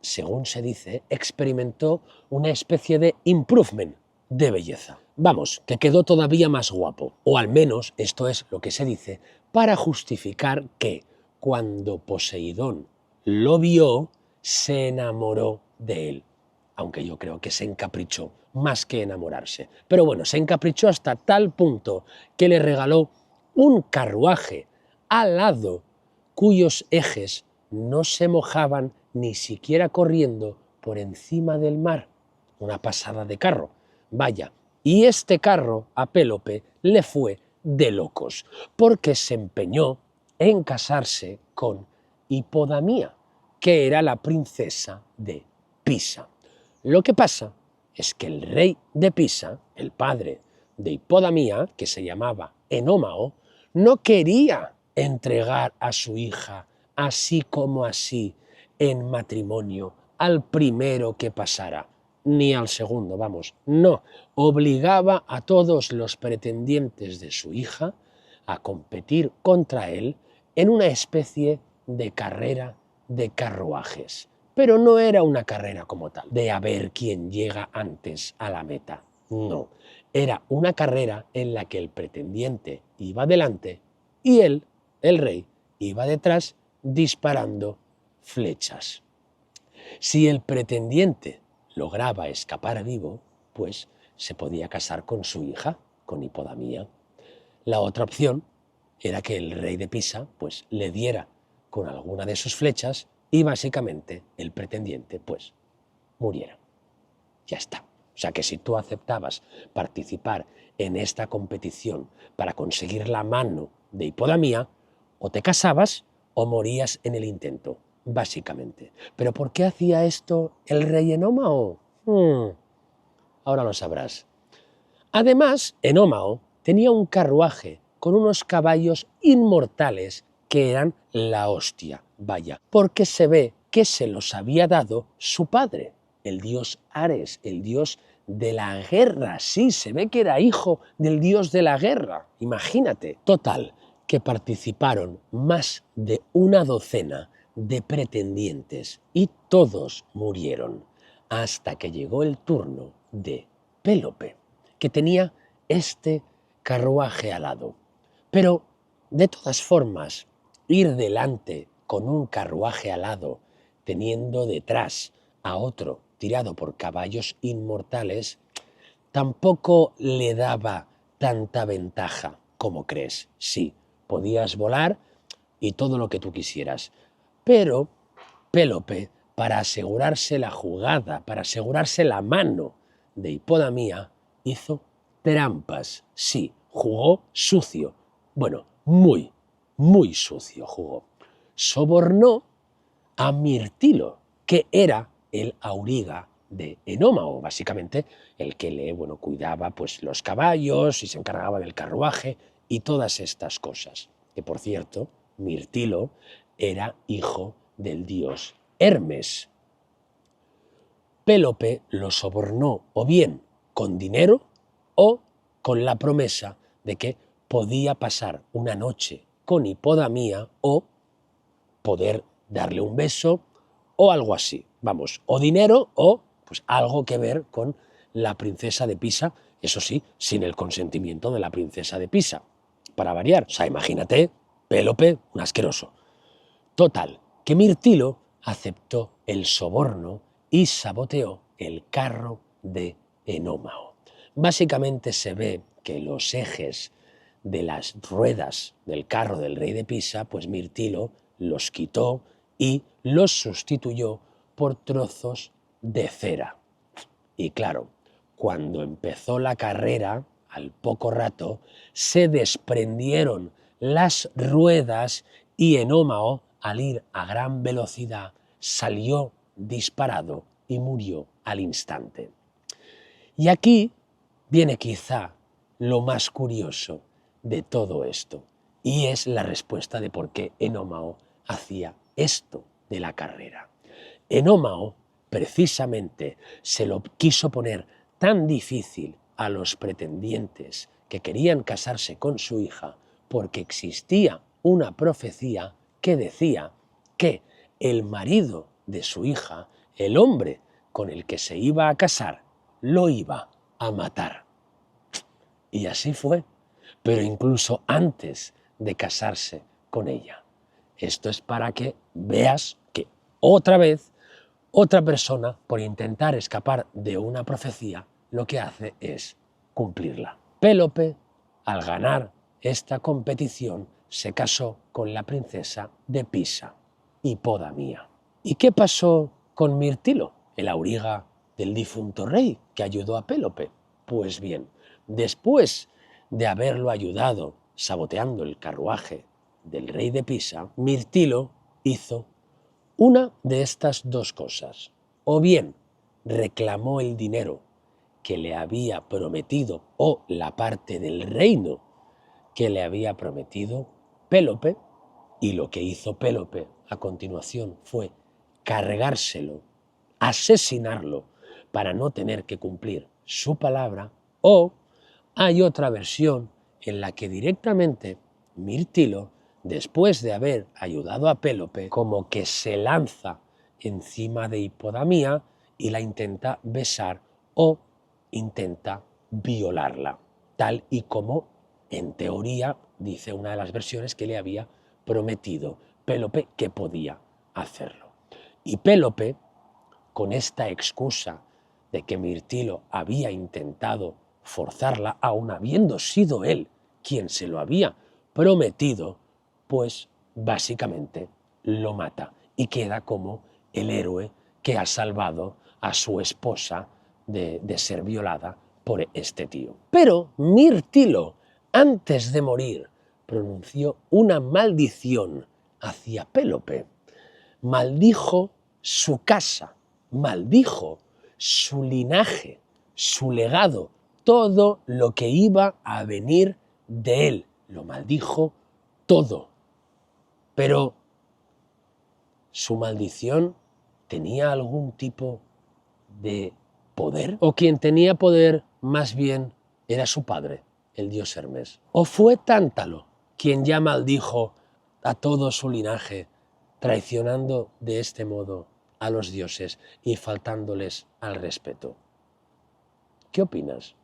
según se dice, experimentó una especie de improvement de belleza. Vamos, que quedó todavía más guapo, o al menos esto es lo que se dice para justificar que cuando Poseidón lo vio, se enamoró de él, aunque yo creo que se encaprichó más que enamorarse. Pero bueno, se encaprichó hasta tal punto que le regaló un carruaje alado cuyos ejes no se mojaban ni siquiera corriendo por encima del mar. Una pasada de carro. Vaya, y este carro a Pélope le fue de locos, porque se empeñó en casarse con Hipodamía, que era la princesa de Pisa. Lo que pasa es que el rey de Pisa, el padre de Hipodamía, que se llamaba Enómao, no quería entregar a su hija así como así en matrimonio al primero que pasara, ni al segundo, vamos, no, obligaba a todos los pretendientes de su hija a competir contra él en una especie de carrera de carruajes. Pero no era una carrera como tal, de a ver quién llega antes a la meta. No, era una carrera en la que el pretendiente iba delante y él, el rey, iba detrás disparando flechas. Si el pretendiente lograba escapar vivo, pues se podía casar con su hija, con Hipodamía. La otra opción era que el rey de Pisa pues le diera con alguna de sus flechas y básicamente el pretendiente pues muriera. ya está. O sea que si tú aceptabas participar en esta competición para conseguir la mano de Hipodamía, o te casabas o morías en el intento, básicamente. ¿Pero por qué hacía esto el rey Enómao? Ahora lo sabrás. Además, Enómao tenía un carruaje con unos caballos inmortales que eran la hostia, vaya, porque se ve que se los había dado su padre, el dios Ares, el dios de la guerra. Sí, se ve que era hijo del dios de la guerra, imagínate. Total, que participaron más de una docena de pretendientes y todos murieron, hasta que llegó el turno de Pélope, que tenía este carruaje alado. Pero, de todas formas, ir delante con un carruaje alado, teniendo detrás a otro tirado por caballos inmortales, tampoco le daba tanta ventaja como crees. Sí, podías volar y todo lo que tú quisieras, pero Pélope, para asegurarse la jugada, para asegurarse la mano de Hipodamía, hizo trampas. Sí, jugó sucio. Bueno, muy, muy sucio jugó. Sobornó a Mirtilo, que era el auriga de Enómao, básicamente el que le cuidaba pues, los caballos y se encargaba del carruaje y todas estas cosas. Que, por cierto, Mirtilo era hijo del dios Hermes. Pélope lo sobornó o bien con dinero o con la promesa de que podía pasar una noche con Hipodamía o poder darle un beso o algo así. Vamos, o dinero o pues algo que ver con la princesa de Pisa, eso sí, sin el consentimiento de la princesa de Pisa, para variar. O sea, imagínate, Pélope, un asqueroso. Total, que Mirtilo aceptó el soborno y saboteó el carro de Enómao. Básicamente se ve que los ejes de las ruedas del carro del rey de Pisa, pues Mirtilo los quitó y los sustituyó por trozos de cera. Y claro, cuando empezó la carrera, al poco rato, se desprendieron las ruedas y Enómao, al ir a gran velocidad, salió disparado y murió al instante. Y aquí viene quizá lo más curioso de todo esto, y es la respuesta de por qué Enómao hacía esto de la carrera. Enómao precisamente se lo quiso poner tan difícil a los pretendientes que querían casarse con su hija porque existía una profecía que decía que el marido de su hija, el hombre con el que se iba a casar, lo iba a matar. Y así fue, pero incluso antes de casarse con ella. Esto es para que veas que otra vez, otra persona, por intentar escapar de una profecía, lo que hace es cumplirla. Pélope, al ganar esta competición, se casó con la princesa de Pisa, Hipodamía. ¿Y qué pasó con Mirtilo, el auriga del difunto rey que ayudó a Pélope? Pues bien, después de haberlo ayudado saboteando el carruaje del rey de Pisa, Mirtilo hizo una de estas dos cosas. O bien reclamó el dinero que le había prometido o la parte del reino que le había prometido Pélope, y lo que hizo Pélope a continuación fue cargárselo, asesinarlo para no tener que cumplir su palabra, o hay otra versión en la que directamente Mirtilo, después de haber ayudado a Pélope, como que se lanza encima de Hipodamía y la intenta besar o intenta violarla, tal y como, en teoría, dice una de las versiones que le había prometido Pélope que podía hacerlo. Y Pélope, con esta excusa de que Mirtilo había intentado forzarla, aun habiendo sido él quien se lo había prometido, pues básicamente lo mata y queda como el héroe que ha salvado a su esposa de ser violada por este tío. Pero Mirtilo, antes de morir, pronunció una maldición hacia Pélope. Maldijo su casa, maldijo su linaje, su legado, todo lo que iba a venir de él. Lo maldijo todo. Pero su maldición tenía algún tipo de poder, o quien tenía poder más bien era su padre, el dios Hermes. ¿O fue Tántalo quien ya maldijo a todo su linaje, traicionando de este modo a los dioses y faltándoles al respeto? ¿Qué opinas?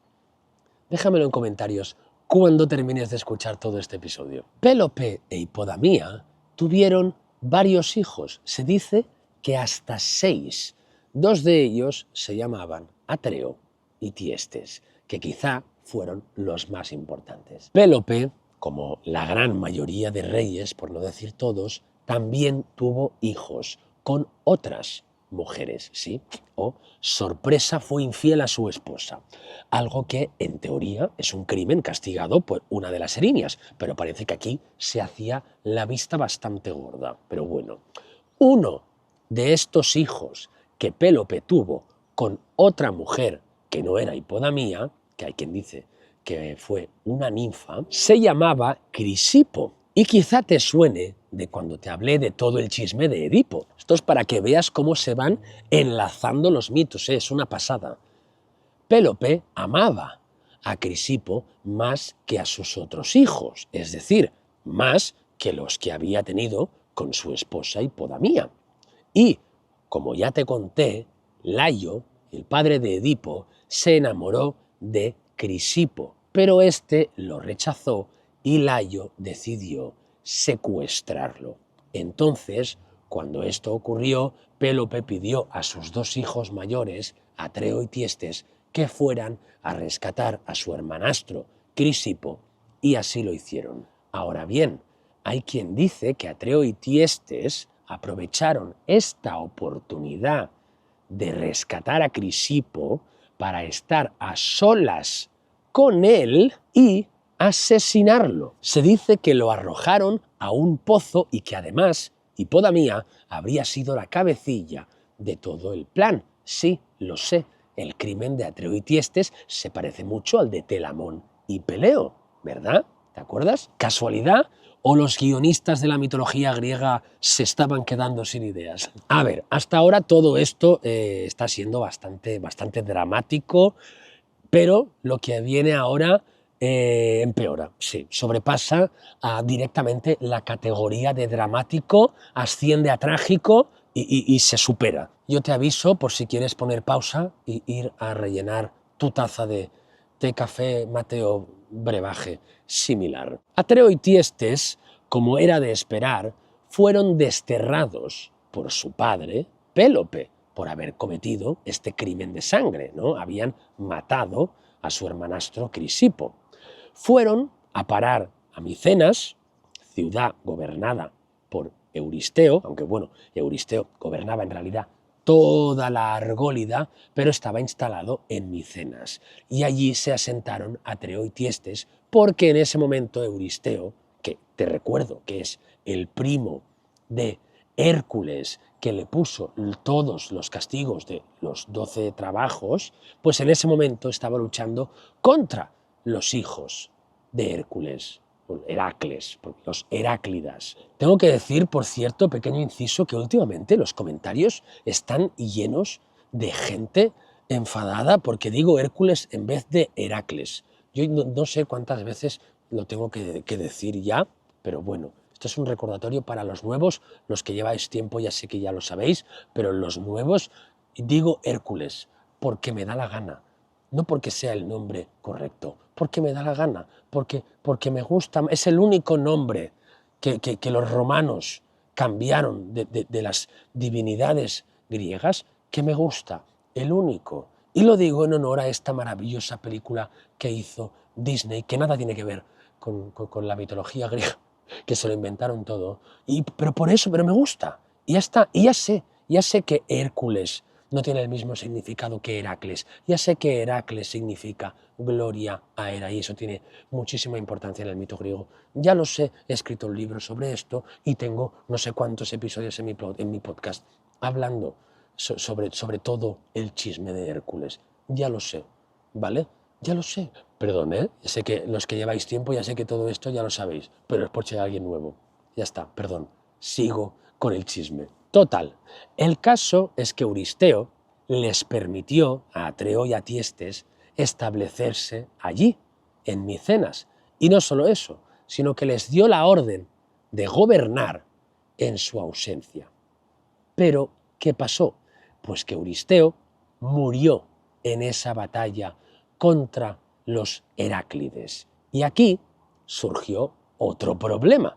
Déjamelo en comentarios cuando termines de escuchar todo este episodio. Pélope e Hipodamía tuvieron varios hijos, se dice que hasta 6. 2 de ellos se llamaban Atreo y Tiestes, que quizá fueron los más importantes. Pélope, como la gran mayoría de reyes, por no decir todos, también tuvo hijos con otras mujeres, ¿sí? O, sorpresa, fue infiel a su esposa. Algo que, en teoría, es un crimen castigado por una de las erinias, pero parece que aquí se hacía la vista bastante gorda. Pero bueno, uno de estos hijos que Pélope tuvo con otra mujer que no era Hipodamía, que hay quien dice que fue una ninfa, se llamaba Crisipo. Y quizá te suene de cuando te hablé de todo el chisme de Edipo. Esto es para que veas cómo se van enlazando los mitos, es una pasada. Pélope amaba a Crisipo más que a sus otros hijos, es decir, más que los que había tenido con su esposa Hipodamía. Y, como ya te conté, Layo, el padre de Edipo, se enamoró de Crisipo, pero este lo rechazó y Layo decidió secuestrarlo. Entonces, cuando esto ocurrió, Pélope pidió a sus 2 hijos mayores, Atreo y Tiestes, que fueran a rescatar a su hermanastro, Crisipo, y así lo hicieron. Ahora bien, hay quien dice que Atreo y Tiestes aprovecharon esta oportunidad de rescatar a Crisipo para estar a solas con él y asesinarlo. Se dice que lo arrojaron a un pozo y que además Hipodamía habría sido la cabecilla de todo el plan. Sí, lo sé, el crimen de Atreo y Tiestes se parece mucho al de Telamón y Peleo, ¿verdad? ¿Te acuerdas? ¿Casualidad? ¿O los guionistas de la mitología griega se estaban quedando sin ideas? A ver, hasta ahora todo esto está siendo bastante dramático, pero lo que viene ahora empeora, sí, sobrepasa directamente la categoría de dramático, asciende a trágico y se supera. Yo te aviso por si quieres poner pausa y ir a rellenar tu taza de té, café, mate o brebaje similar. Atreo y Tiestes, como era de esperar, fueron desterrados por su padre, Pélope, por haber cometido este crimen de sangre, ¿no? Habían matado a su hermanastro Crisipo. Fueron a parar a Micenas, ciudad gobernada por Euristeo, aunque bueno, Euristeo gobernaba en realidad toda la Argólida, pero estaba instalado en Micenas. Y allí se asentaron Atreo y Tiestes, porque en ese momento Euristeo, que te recuerdo que es el primo de Hércules, que le puso todos los castigos de los 12 trabajos, pues en ese momento estaba luchando contra los hijos de Hércules, Heracles, los Heráclidas. Tengo que decir, por cierto, pequeño inciso, que últimamente los comentarios están llenos de gente enfadada porque digo Hércules en vez de Heracles. Yo no sé cuántas veces lo tengo que decir ya, pero bueno, esto es un recordatorio para los nuevos, los que lleváis tiempo ya sé que ya lo sabéis, pero los nuevos digo Hércules porque me da la gana. No porque sea el nombre correcto, porque me da la gana, porque me gusta, es el único nombre que los romanos cambiaron de las divinidades griegas que me gusta, el único. Y lo digo en honor a esta maravillosa película que hizo Disney, que nada tiene que ver con la mitología griega, que se lo inventaron todo, pero por eso, pero me gusta, y ya está, y ya sé que Hércules no tiene el mismo significado que Heracles. Ya sé que Heracles significa gloria a Hera y eso tiene muchísima importancia en el mito griego. Ya lo sé, he escrito un libro sobre esto y tengo no sé cuántos episodios en mi podcast hablando sobre todo el chisme de Hércules. Ya lo sé, ¿vale? Ya lo sé. Perdón, ¿eh? Ya sé que los que lleváis tiempo, ya sé que todo esto ya lo sabéis, pero es por si hay alguien nuevo. Ya está, perdón. Sigo con el chisme. Total, el caso es que Euristeo les permitió a Atreo y a Tiestes establecerse allí, en Micenas. Y no solo eso, sino que les dio la orden de gobernar en su ausencia. Pero, ¿qué pasó? Pues que Euristeo murió en esa batalla contra los Heráclides. Y aquí surgió otro problema,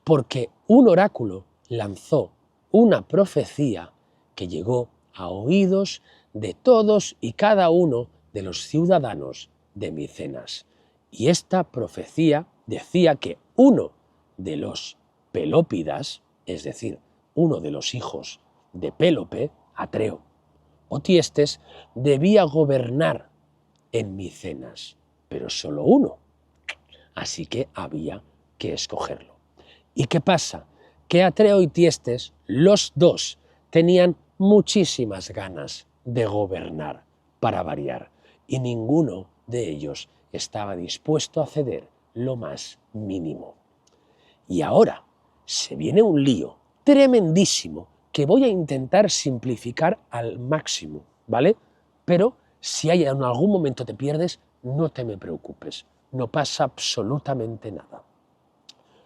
porque un oráculo lanzó una profecía que llegó a oídos de todos y cada uno de los ciudadanos de Micenas. Y esta profecía decía que uno de los Pelópidas, es decir, uno de los hijos de Pélope, Atreo o Tiestes, debía gobernar en Micenas, pero solo uno. Así que había que escogerlo. ¿Y qué pasa? Que Atreo y Tiestes, los dos, tenían muchísimas ganas de gobernar, para variar, y ninguno de ellos estaba dispuesto a ceder lo más mínimo. Y ahora se viene un lío tremendísimo que voy a intentar simplificar al máximo, ¿vale? Pero si en algún momento te pierdes, no te me preocupes, no pasa absolutamente nada.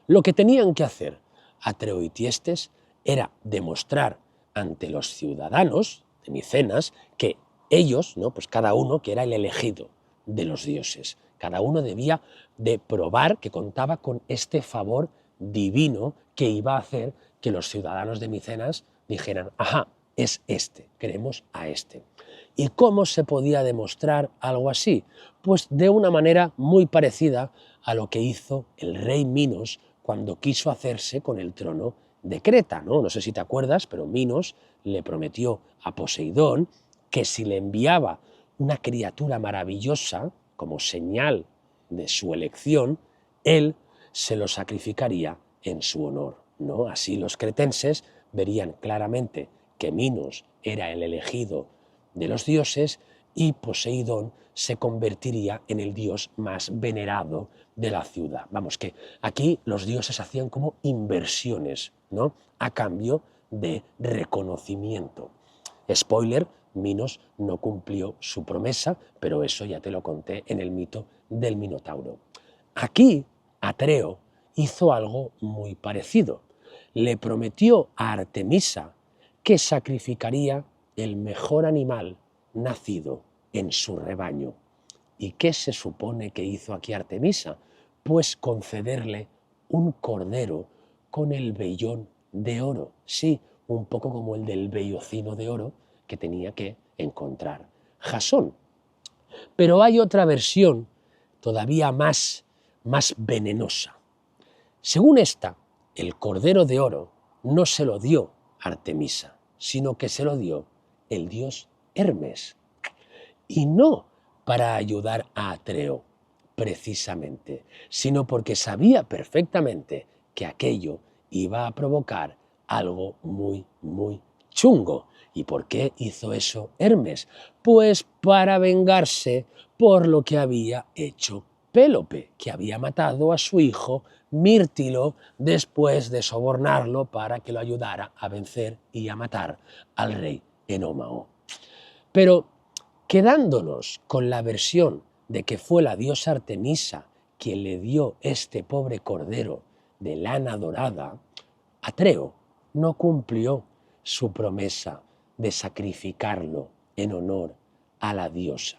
Lo que tenían que hacer Atreo y Tiestes era demostrar ante los ciudadanos de Micenas que ellos, ¿no? Pues cada uno que era el elegido de los dioses, cada uno debía de probar que contaba con este favor divino que iba a hacer que los ciudadanos de Micenas dijeran, ajá, es este, queremos a este. ¿Y cómo se podía demostrar algo así? Pues de una manera muy parecida a lo que hizo el rey Minos cuando quiso hacerse con el trono de Creta, ¿no? No sé si te acuerdas, pero Minos le prometió a Poseidón que si le enviaba una criatura maravillosa como señal de su elección, él se lo sacrificaría en su honor, ¿no? Así los cretenses verían claramente que Minos era el elegido de los dioses y Poseidón se convertiría en el dios más venerado de la ciudad. Vamos, que aquí los dioses hacían como inversiones, ¿no? A cambio de reconocimiento. Spoiler, Minos no cumplió su promesa, pero eso ya te lo conté en el mito del Minotauro. Aquí, Atreo hizo algo muy parecido. Le prometió a Artemisa que sacrificaría el mejor animal nacido en su rebaño. ¿Y qué se supone que hizo aquí Artemisa? Pues concederle un cordero con el vellón de oro. Sí, un poco como el del vellocino de oro que tenía que encontrar Jasón. Pero hay otra versión todavía más venenosa. Según esta, el cordero de oro no se lo dio Artemisa, sino que se lo dio el dios Hermes. Y no para ayudar a Atreo, precisamente, sino porque sabía perfectamente que aquello iba a provocar algo muy, muy chungo. ¿Y por qué hizo eso Hermes? Pues para vengarse por lo que había hecho Pélope, que había matado a su hijo Mírtilo después de sobornarlo para que lo ayudara a vencer y a matar al rey Enómao. Pero quedándonos con la versión de que fue la diosa Artemisa quien le dio este pobre cordero de lana dorada, Atreo no cumplió su promesa de sacrificarlo en honor a la diosa.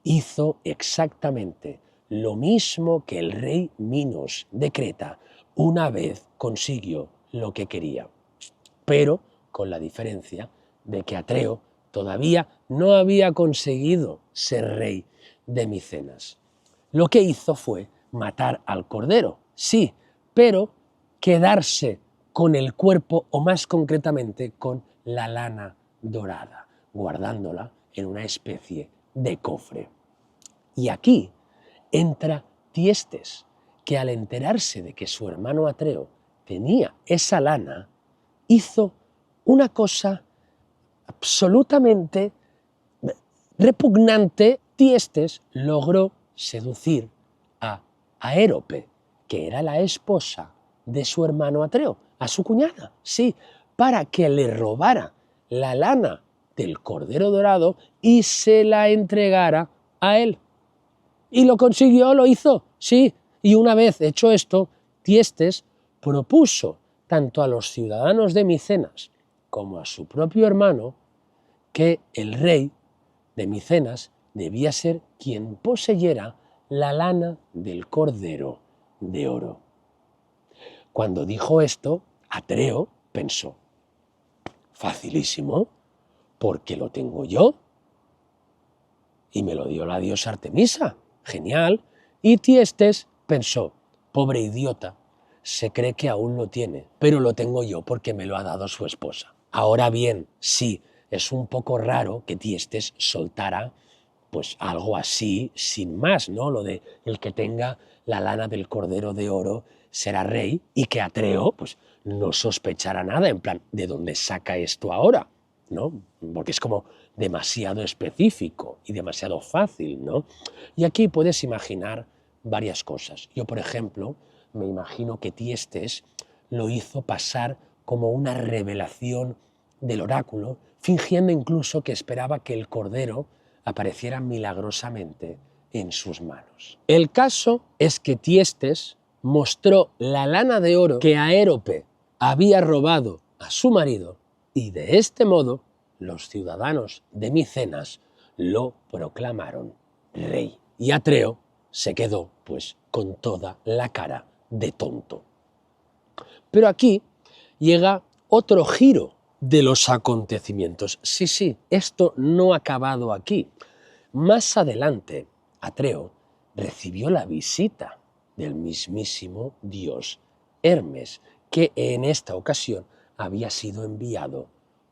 Hizo exactamente lo mismo que el rey Minos de Creta una vez consiguió lo que quería, pero con la diferencia de que Atreo todavía no había conseguido ser rey de Micenas. Lo que hizo fue matar al cordero, sí, pero quedarse con el cuerpo, o más concretamente con la lana dorada. guardándola en una especie de cofre. Y aquí entra Tiestes, que al enterarse de que su hermano Atreo tenía esa lana, hizo una cosa absolutamente repugnante. Tiestes logró seducir a Aérope, que era la esposa de su hermano Atreo, a su cuñada, sí, para que le robara la lana del cordero dorado y se la entregara a él. Y lo consiguió, lo hizo, sí. Y una vez hecho esto, Tiestes propuso tanto a los ciudadanos de Micenas como a su propio hermano que el rey de Micenas debía ser quien poseyera la lana del cordero de oro. Cuando dijo esto, Atreo pensó, facilísimo, porque lo tengo yo. Y me lo dio la diosa Artemisa. Genial. Y Tiestes pensó, pobre idiota, se cree que aún lo tiene, pero lo tengo yo porque me lo ha dado su esposa. Ahora bien, sí, es un poco raro que Tiestes soltara pues algo así sin más, ¿no? Lo de el que tenga la lana del cordero de oro será rey, y que Atreo pues no sospechara nada, en plan, ¿de dónde saca esto ahora? ¿No? Porque es como demasiado específico y demasiado fácil, ¿no? Y aquí puedes imaginar varias cosas. Yo, por ejemplo, me imagino que Tiestes lo hizo pasar como una revelación del oráculo, fingiendo incluso que esperaba que el cordero apareciera milagrosamente en sus manos. El caso es que Tiestes mostró la lana de oro que Aérope había robado a su marido, y de este modo los ciudadanos de Micenas lo proclamaron rey. Y Atreo se quedó pues con toda la cara de tonto. Pero aquí llega otro giro de los acontecimientos. Sí, esto no ha acabado aquí. Más adelante, Atreo recibió la visita del mismísimo dios Hermes, que en esta ocasión había sido enviado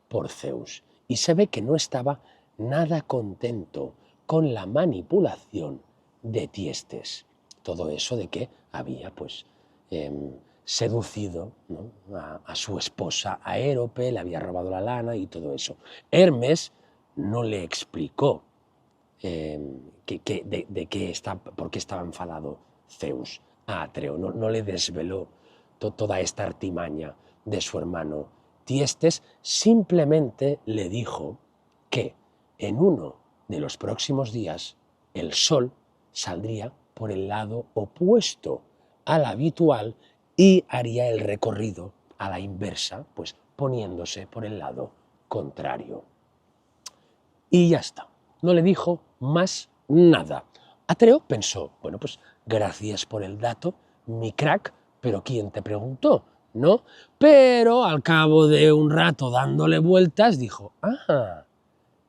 por Zeus. Y se ve que no estaba nada contento con la manipulación de Tiestes. Todo eso de que había pues seducido, ¿no?, a su esposa Aérope, le había robado la lana y todo eso. Hermes no le explicó por qué estaba enfadado Zeus a Atreo, no le desveló toda esta artimaña de su hermano Tiestes, simplemente le dijo que en uno de los próximos días el sol saldría por el lado opuesto al habitual y haría el recorrido a la inversa, pues poniéndose por el lado contrario. Y ya está, no le dijo más nada. Atreo pensó, bueno, pues gracias por el dato, mi crack, pero ¿quién te preguntó? ¿No? Pero al cabo de un rato dándole vueltas dijo,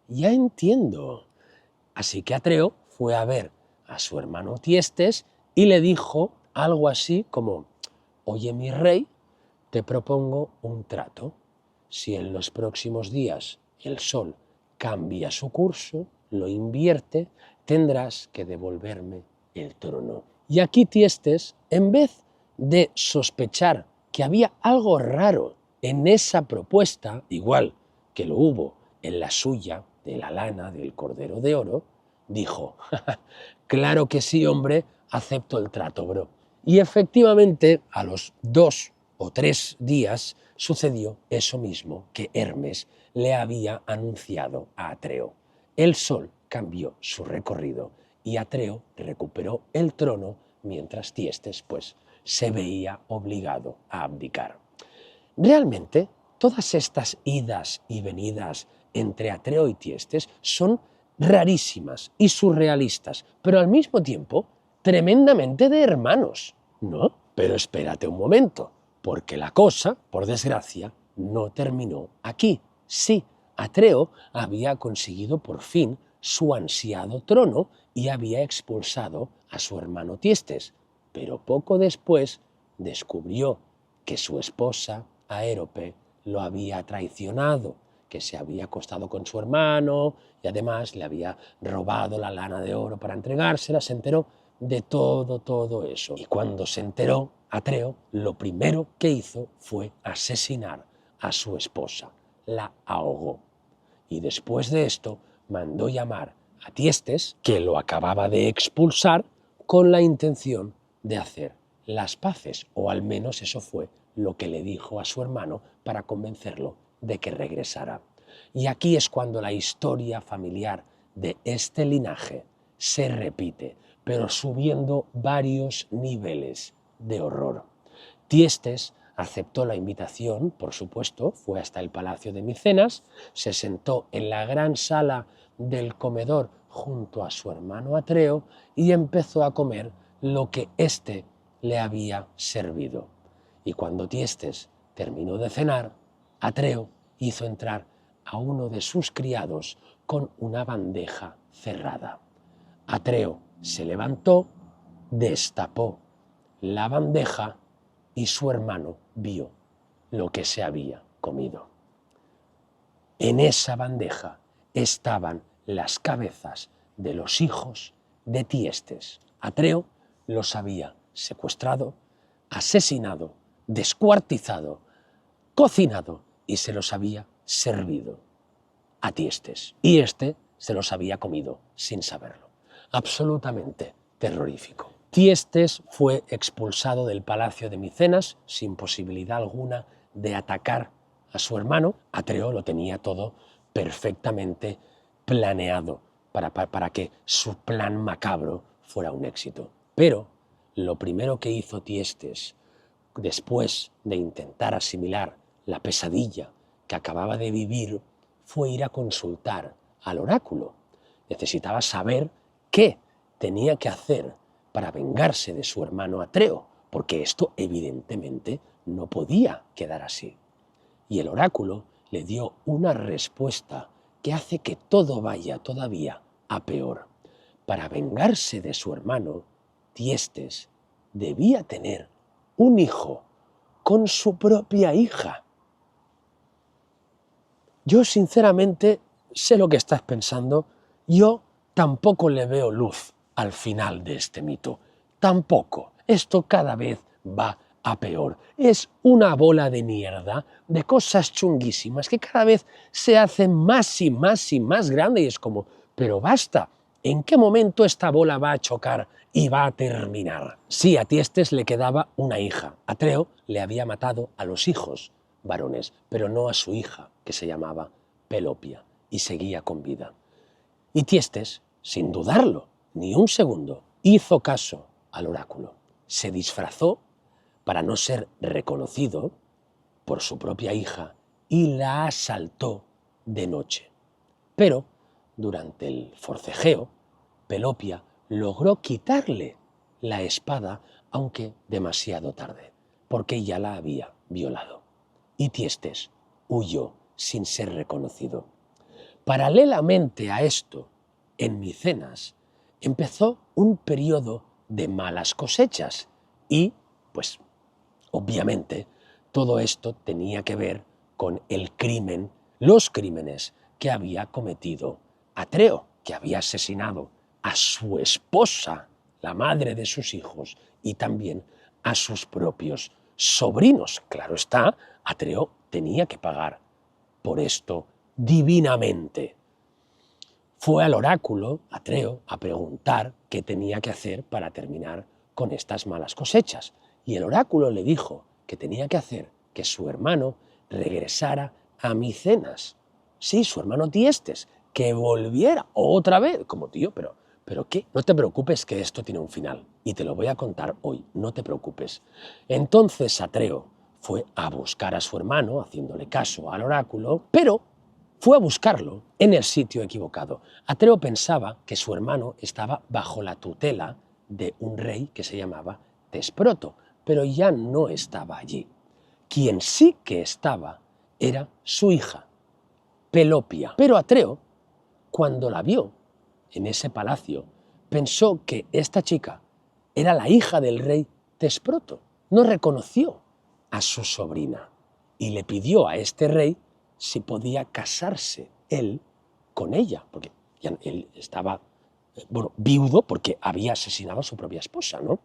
ya entiendo. Así que Atreo fue a ver a su hermano Tiestes y le dijo algo así como, oye mi rey, te propongo un trato. Si en los próximos días el sol cambia su curso, lo invierte, tendrás que devolverme el trono. Y aquí Tiestes, en vez de sospechar que había algo raro en esa propuesta, igual que lo hubo en la suya de la lana del cordero de oro, dijo, claro que sí, hombre, acepto el trato, bro. Y efectivamente, a los 2 o 3 días sucedió eso mismo que Hermes le había anunciado a Atreo. El sol cambió su recorrido y Atreo recuperó el trono mientras Tiestes pues se veía obligado a abdicar. Realmente, todas estas idas y venidas entre Atreo y Tiestes son rarísimas y surrealistas, pero al mismo tiempo tremendamente de hermanos, ¿no? Pero espérate un momento, porque la cosa, por desgracia, no terminó aquí. Sí, Atreo había conseguido por fin su ansiado trono y había expulsado a su hermano Tiestes, pero poco después descubrió que su esposa Aérope lo había traicionado, que se había acostado con su hermano y además le había robado la lana de oro para entregársela. Se enteró de todo eso. Y cuando se enteró, Atreo lo primero que hizo fue asesinar a su esposa. La ahogó. Y después de esto mandó llamar a Tiestes, que lo acababa de expulsar, con la intención de hacer las paces, o al menos eso fue lo que le dijo a su hermano para convencerlo de que regresara. Y aquí es cuando la historia familiar de este linaje se repite, pero subiendo varios niveles de horror. Tiestes aceptó la invitación, por supuesto, fue hasta el palacio de Micenas, se sentó en la gran sala del comedor junto a su hermano Atreo y empezó a comer lo que éste le había servido. Y cuando Tiestes terminó de cenar, Atreo hizo entrar a uno de sus criados con una bandeja cerrada. Atreo se levantó, destapó la bandeja y su hermano vio lo que se había comido. En esa bandeja estaban las cabezas de los hijos de Tiestes. Atreo los había secuestrado, asesinado, descuartizado, cocinado y se los había servido a Tiestes. Y éste se los había comido sin saberlo. Absolutamente terrorífico. Tiestes fue expulsado del palacio de Micenas sin posibilidad alguna de atacar a su hermano. Atreo lo tenía todo perfectamente planeado para que su plan macabro fuera un éxito. Pero lo primero que hizo Tiestes, después de intentar asimilar la pesadilla que acababa de vivir, fue ir a consultar al oráculo. Necesitaba saber qué tenía que hacer para vengarse de su hermano Atreo, porque esto evidentemente no podía quedar así. Y el oráculo le dio una respuesta que hace que todo vaya todavía a peor. Para vengarse de su hermano, Tiestes debía tener un hijo con su propia hija. Yo sinceramente sé lo que estás pensando, yo tampoco le veo luz al final de este mito. Tampoco. Esto cada vez va a peor. Es una bola de mierda, de cosas chunguísimas que cada vez se hacen más y más y más grande y es como, pero basta, ¿en qué momento esta bola va a chocar y va a terminar? Sí, a Tiestes le quedaba una hija. Atreo le había matado a los hijos varones, pero no a su hija, que se llamaba Pelopia, y seguía con vida. Y Tiestes, sin dudarlo ni un segundo, hizo caso al oráculo. Se disfrazó para no ser reconocido por su propia hija y la asaltó de noche. Pero, durante el forcejeo, Pelopia logró quitarle la espada, aunque demasiado tarde, porque ya la había violado. Y Tiestes huyó sin ser reconocido. Paralelamente a esto, en Micenas empezó un periodo de malas cosechas y, pues, obviamente, todo esto tenía que ver con el crimen, los crímenes que había cometido Atreo, que había asesinado a su esposa, la madre de sus hijos, y también a sus propios sobrinos. Claro está, Atreo tenía que pagar por esto divinamente. Fue al oráculo, Atreo, a preguntar qué tenía que hacer para terminar con estas malas cosechas. Y el oráculo le dijo que tenía que hacer que su hermano regresara a Micenas. Sí, su hermano Tiestes, que volviera otra vez. Como tío, ¿pero qué? No te preocupes que esto tiene un final. Y te lo voy a contar hoy, no te preocupes. Entonces Atreo fue a buscar a su hermano, haciéndole caso al oráculo, pero fue a buscarlo en el sitio equivocado. Atreo pensaba que su hermano estaba bajo la tutela de un rey que se llamaba Tesproto, pero ya no estaba allí. Quien sí que estaba era su hija, Pelopia. Pero Atreo, cuando la vio en ese palacio, pensó que esta chica era la hija del rey Tesproto. No reconoció a su sobrina y le pidió a este rey si podía casarse él con ella, porque ya él estaba viudo porque había asesinado a su propia esposa, ¿no?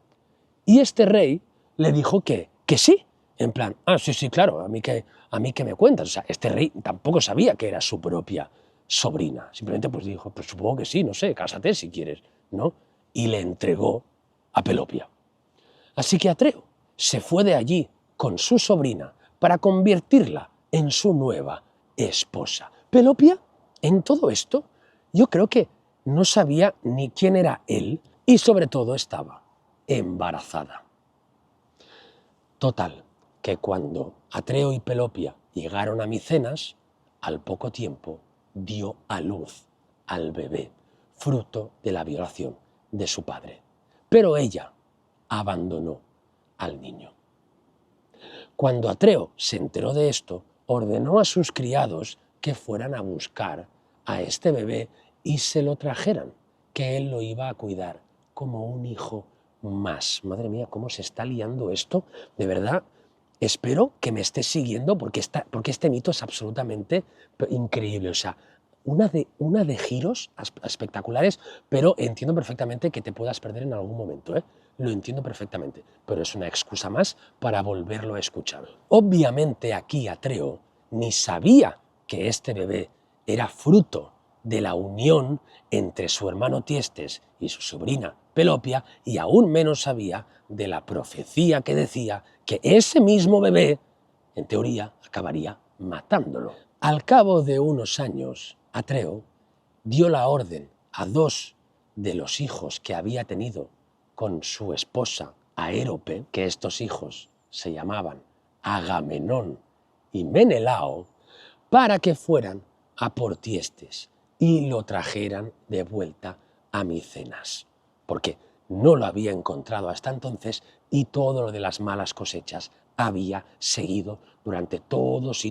Y este rey le dijo que sí, en plan, sí, claro, a mí que me cuentas. O sea, este rey tampoco sabía que era su propia sobrina, simplemente pues dijo, pues supongo que sí, no sé, cásate si quieres, ¿no? Y le entregó a Pelopia. Así que Atreo se fue de allí con su sobrina para convertirla en su nueva esposa. Pelopia, en todo esto, yo creo que no sabía ni quién era él y sobre todo estaba embarazada. Total, que cuando Atreo y Pelopia llegaron a Micenas, al poco tiempo dio a luz al bebé, fruto de la violación de su padre. Pero ella abandonó al niño. Cuando Atreo se enteró de esto, ordenó a sus criados que fueran a buscar a este bebé y se lo trajeran, que él lo iba a cuidar como un hijo más. Madre mía, cómo se está liando esto. De verdad, espero que me estés siguiendo porque este mito es absolutamente increíble. O sea, una de giros espectaculares, pero entiendo perfectamente que te puedas perder en algún momento, ¿eh? Lo entiendo perfectamente, pero es una excusa más para volverlo a escuchar. Obviamente aquí Atreo ni sabía que este bebé era fruto de la unión entre su hermano Tiestes y su sobrina Pelopia, y aún menos sabía de la profecía que decía que ese mismo bebé, en teoría, acabaría matándolo. Al cabo de unos años, Atreo dio la orden a dos de los hijos que había tenido con su esposa Aérope, que estos hijos se llamaban Agamenón y Menelao, para que fueran a por Tiestes y lo trajeran de vuelta a Micenas, porque no lo había encontrado hasta entonces y todo lo de las malas cosechas había seguido durante todos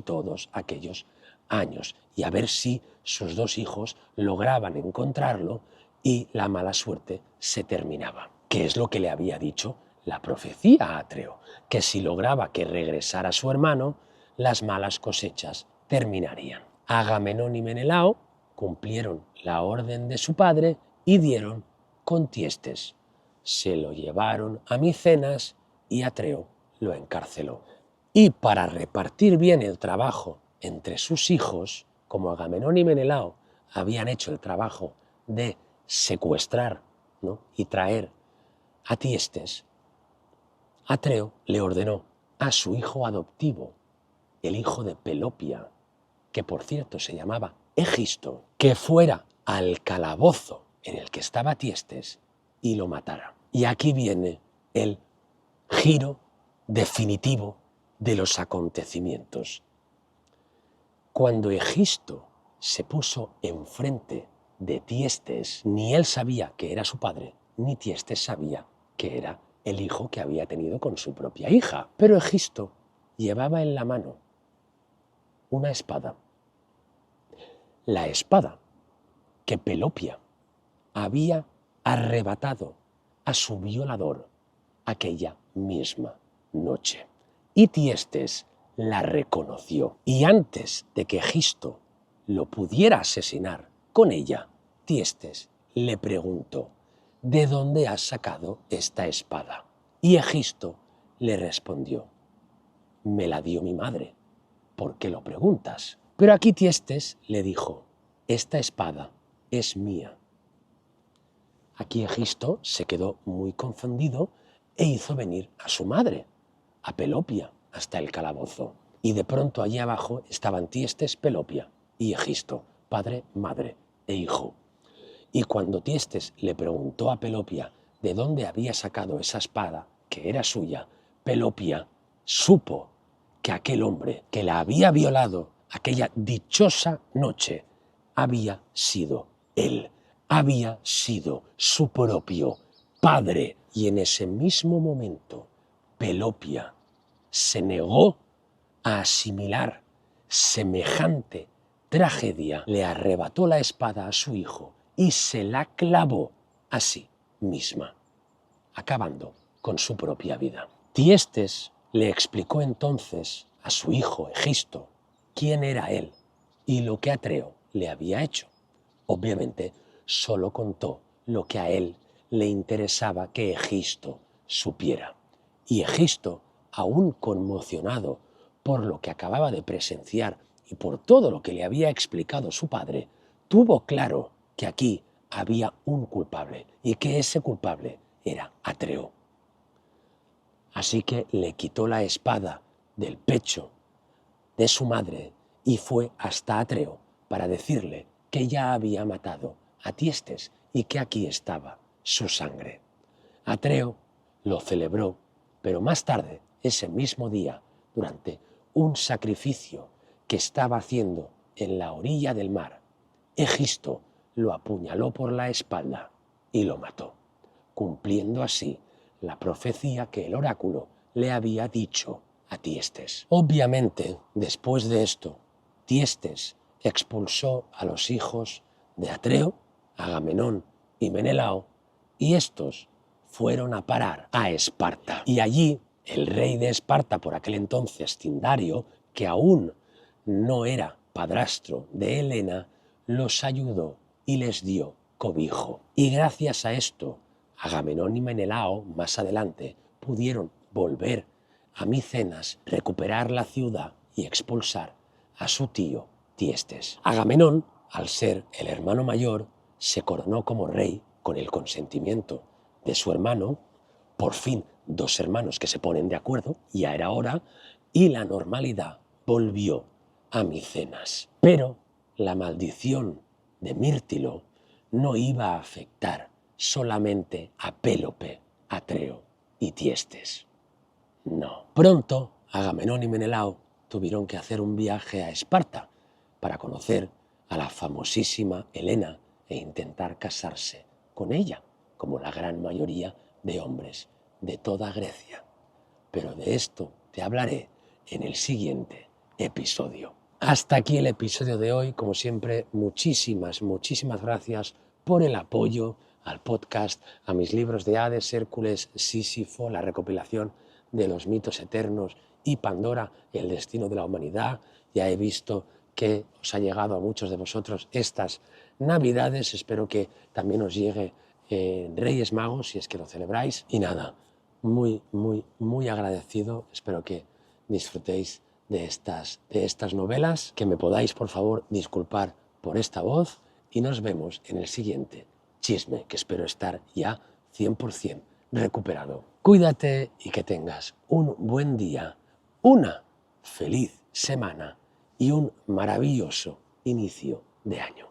aquellos años, y a ver si sus dos hijos lograban encontrarlo y la mala suerte se terminaba. ¿Qué es lo que le había dicho la profecía a Atreo? Que si lograba que regresara su hermano, las malas cosechas terminarían. Agamenón y Menelao cumplieron la orden de su padre y dieron con Tiestes. Se lo llevaron a Micenas y Atreo lo encarceló. Y para repartir bien el trabajo entre sus hijos, como Agamenón y Menelao habían hecho el trabajo de secuestrar, ¿no?, y traer a Tiestes, Atreo le ordenó a su hijo adoptivo, el hijo de Pelopia, que por cierto se llamaba Egisto, que fuera al calabozo en el que estaba Tiestes y lo matara. Y aquí viene el giro definitivo de los acontecimientos. Cuando Egisto se puso enfrente de Tiestes, ni él sabía que era su padre, ni Tiestes sabía que era el hijo que había tenido con su propia hija. Pero Egisto llevaba en la mano una espada. La espada que Pelopia había arrebatado a su violador aquella misma noche. Y Tiestes la reconoció. Y antes de que Egisto lo pudiera asesinar con ella, Tiestes le preguntó: ¿de dónde has sacado esta espada? Y Egisto le respondió: me la dio mi madre. ¿Por qué lo preguntas? Pero aquí Tiestes le dijo: esta espada es mía. Aquí Egisto se quedó muy confundido e hizo venir a su madre, a Pelopia, hasta el calabozo. Y de pronto allí abajo estaban Tiestes, Pelopia y Egisto, padre, madre e hijo. Y cuando Tiestes le preguntó a Pelopia de dónde había sacado esa espada, que era suya, Pelopia supo que aquel hombre que la había violado aquella dichosa noche había sido él, había sido su propio padre. Y en ese mismo momento, Pelopia se negó a asimilar semejante tragedia, le arrebató la espada a su hijo y se la clavó a sí misma, acabando con su propia vida. Tiestes le explicó entonces a su hijo Egisto quién era él y lo que Atreo le había hecho. Obviamente, solo contó lo que a él le interesaba que Egisto supiera. Y Egisto, aún conmocionado por lo que acababa de presenciar y por todo lo que le había explicado su padre, tuvo claro que aquí había un culpable y que ese culpable era Atreo. Así que le quitó la espada del pecho de su madre y fue hasta Atreo para decirle que ya había matado a Tiestes y que aquí estaba su sangre. Atreo lo celebró, pero más tarde, ese mismo día, durante un sacrificio que estaba haciendo en la orilla del mar, Egisto lo apuñaló por la espalda y lo mató, cumpliendo así la profecía que el oráculo le había dicho a Tiestes. Obviamente, después de esto, Tiestes expulsó a los hijos de Atreo, Agamenón y Menelao, y estos fueron a parar a Esparta. Y allí el rey de Esparta, por aquel entonces Tindario, que aún no era padrastro de Helena, los ayudó y les dio cobijo. Y gracias a esto, Agamenón y Menelao, más adelante, pudieron volver a Micenas, recuperar la ciudad y expulsar a su tío Tiestes. Agamenón, al ser el hermano mayor, se coronó como rey con el consentimiento de su hermano, por fin dos hermanos que se ponen de acuerdo, ya era hora, y la normalidad volvió a Micenas. Pero la maldición de Mírtilo no iba a afectar solamente a Pélope, Atreo y Tiestes. No. Pronto, Agamenón y Menelao tuvieron que hacer un viaje a Esparta para conocer a la famosísima Helena e intentar casarse con ella, como la gran mayoría de hombres de toda Grecia. Pero de esto te hablaré en el siguiente episodio. Hasta aquí el episodio de hoy. Como siempre, muchísimas gracias por el apoyo al podcast, a mis libros de Hades, Hércules, Sísifo, la recopilación de los mitos eternos y Pandora, el destino de la humanidad. Ya he visto que os ha llegado a muchos de vosotros estas Navidades. Espero que también os llegue Reyes Magos, si es que lo celebráis. Y nada, muy agradecido. Espero que disfrutéis de estas novelas, que me podáis, por favor, disculpar por esta voz y nos vemos en el siguiente chisme, que espero estar ya 100% recuperado. Cuídate y que tengas un buen día, una feliz semana y un maravilloso inicio de año.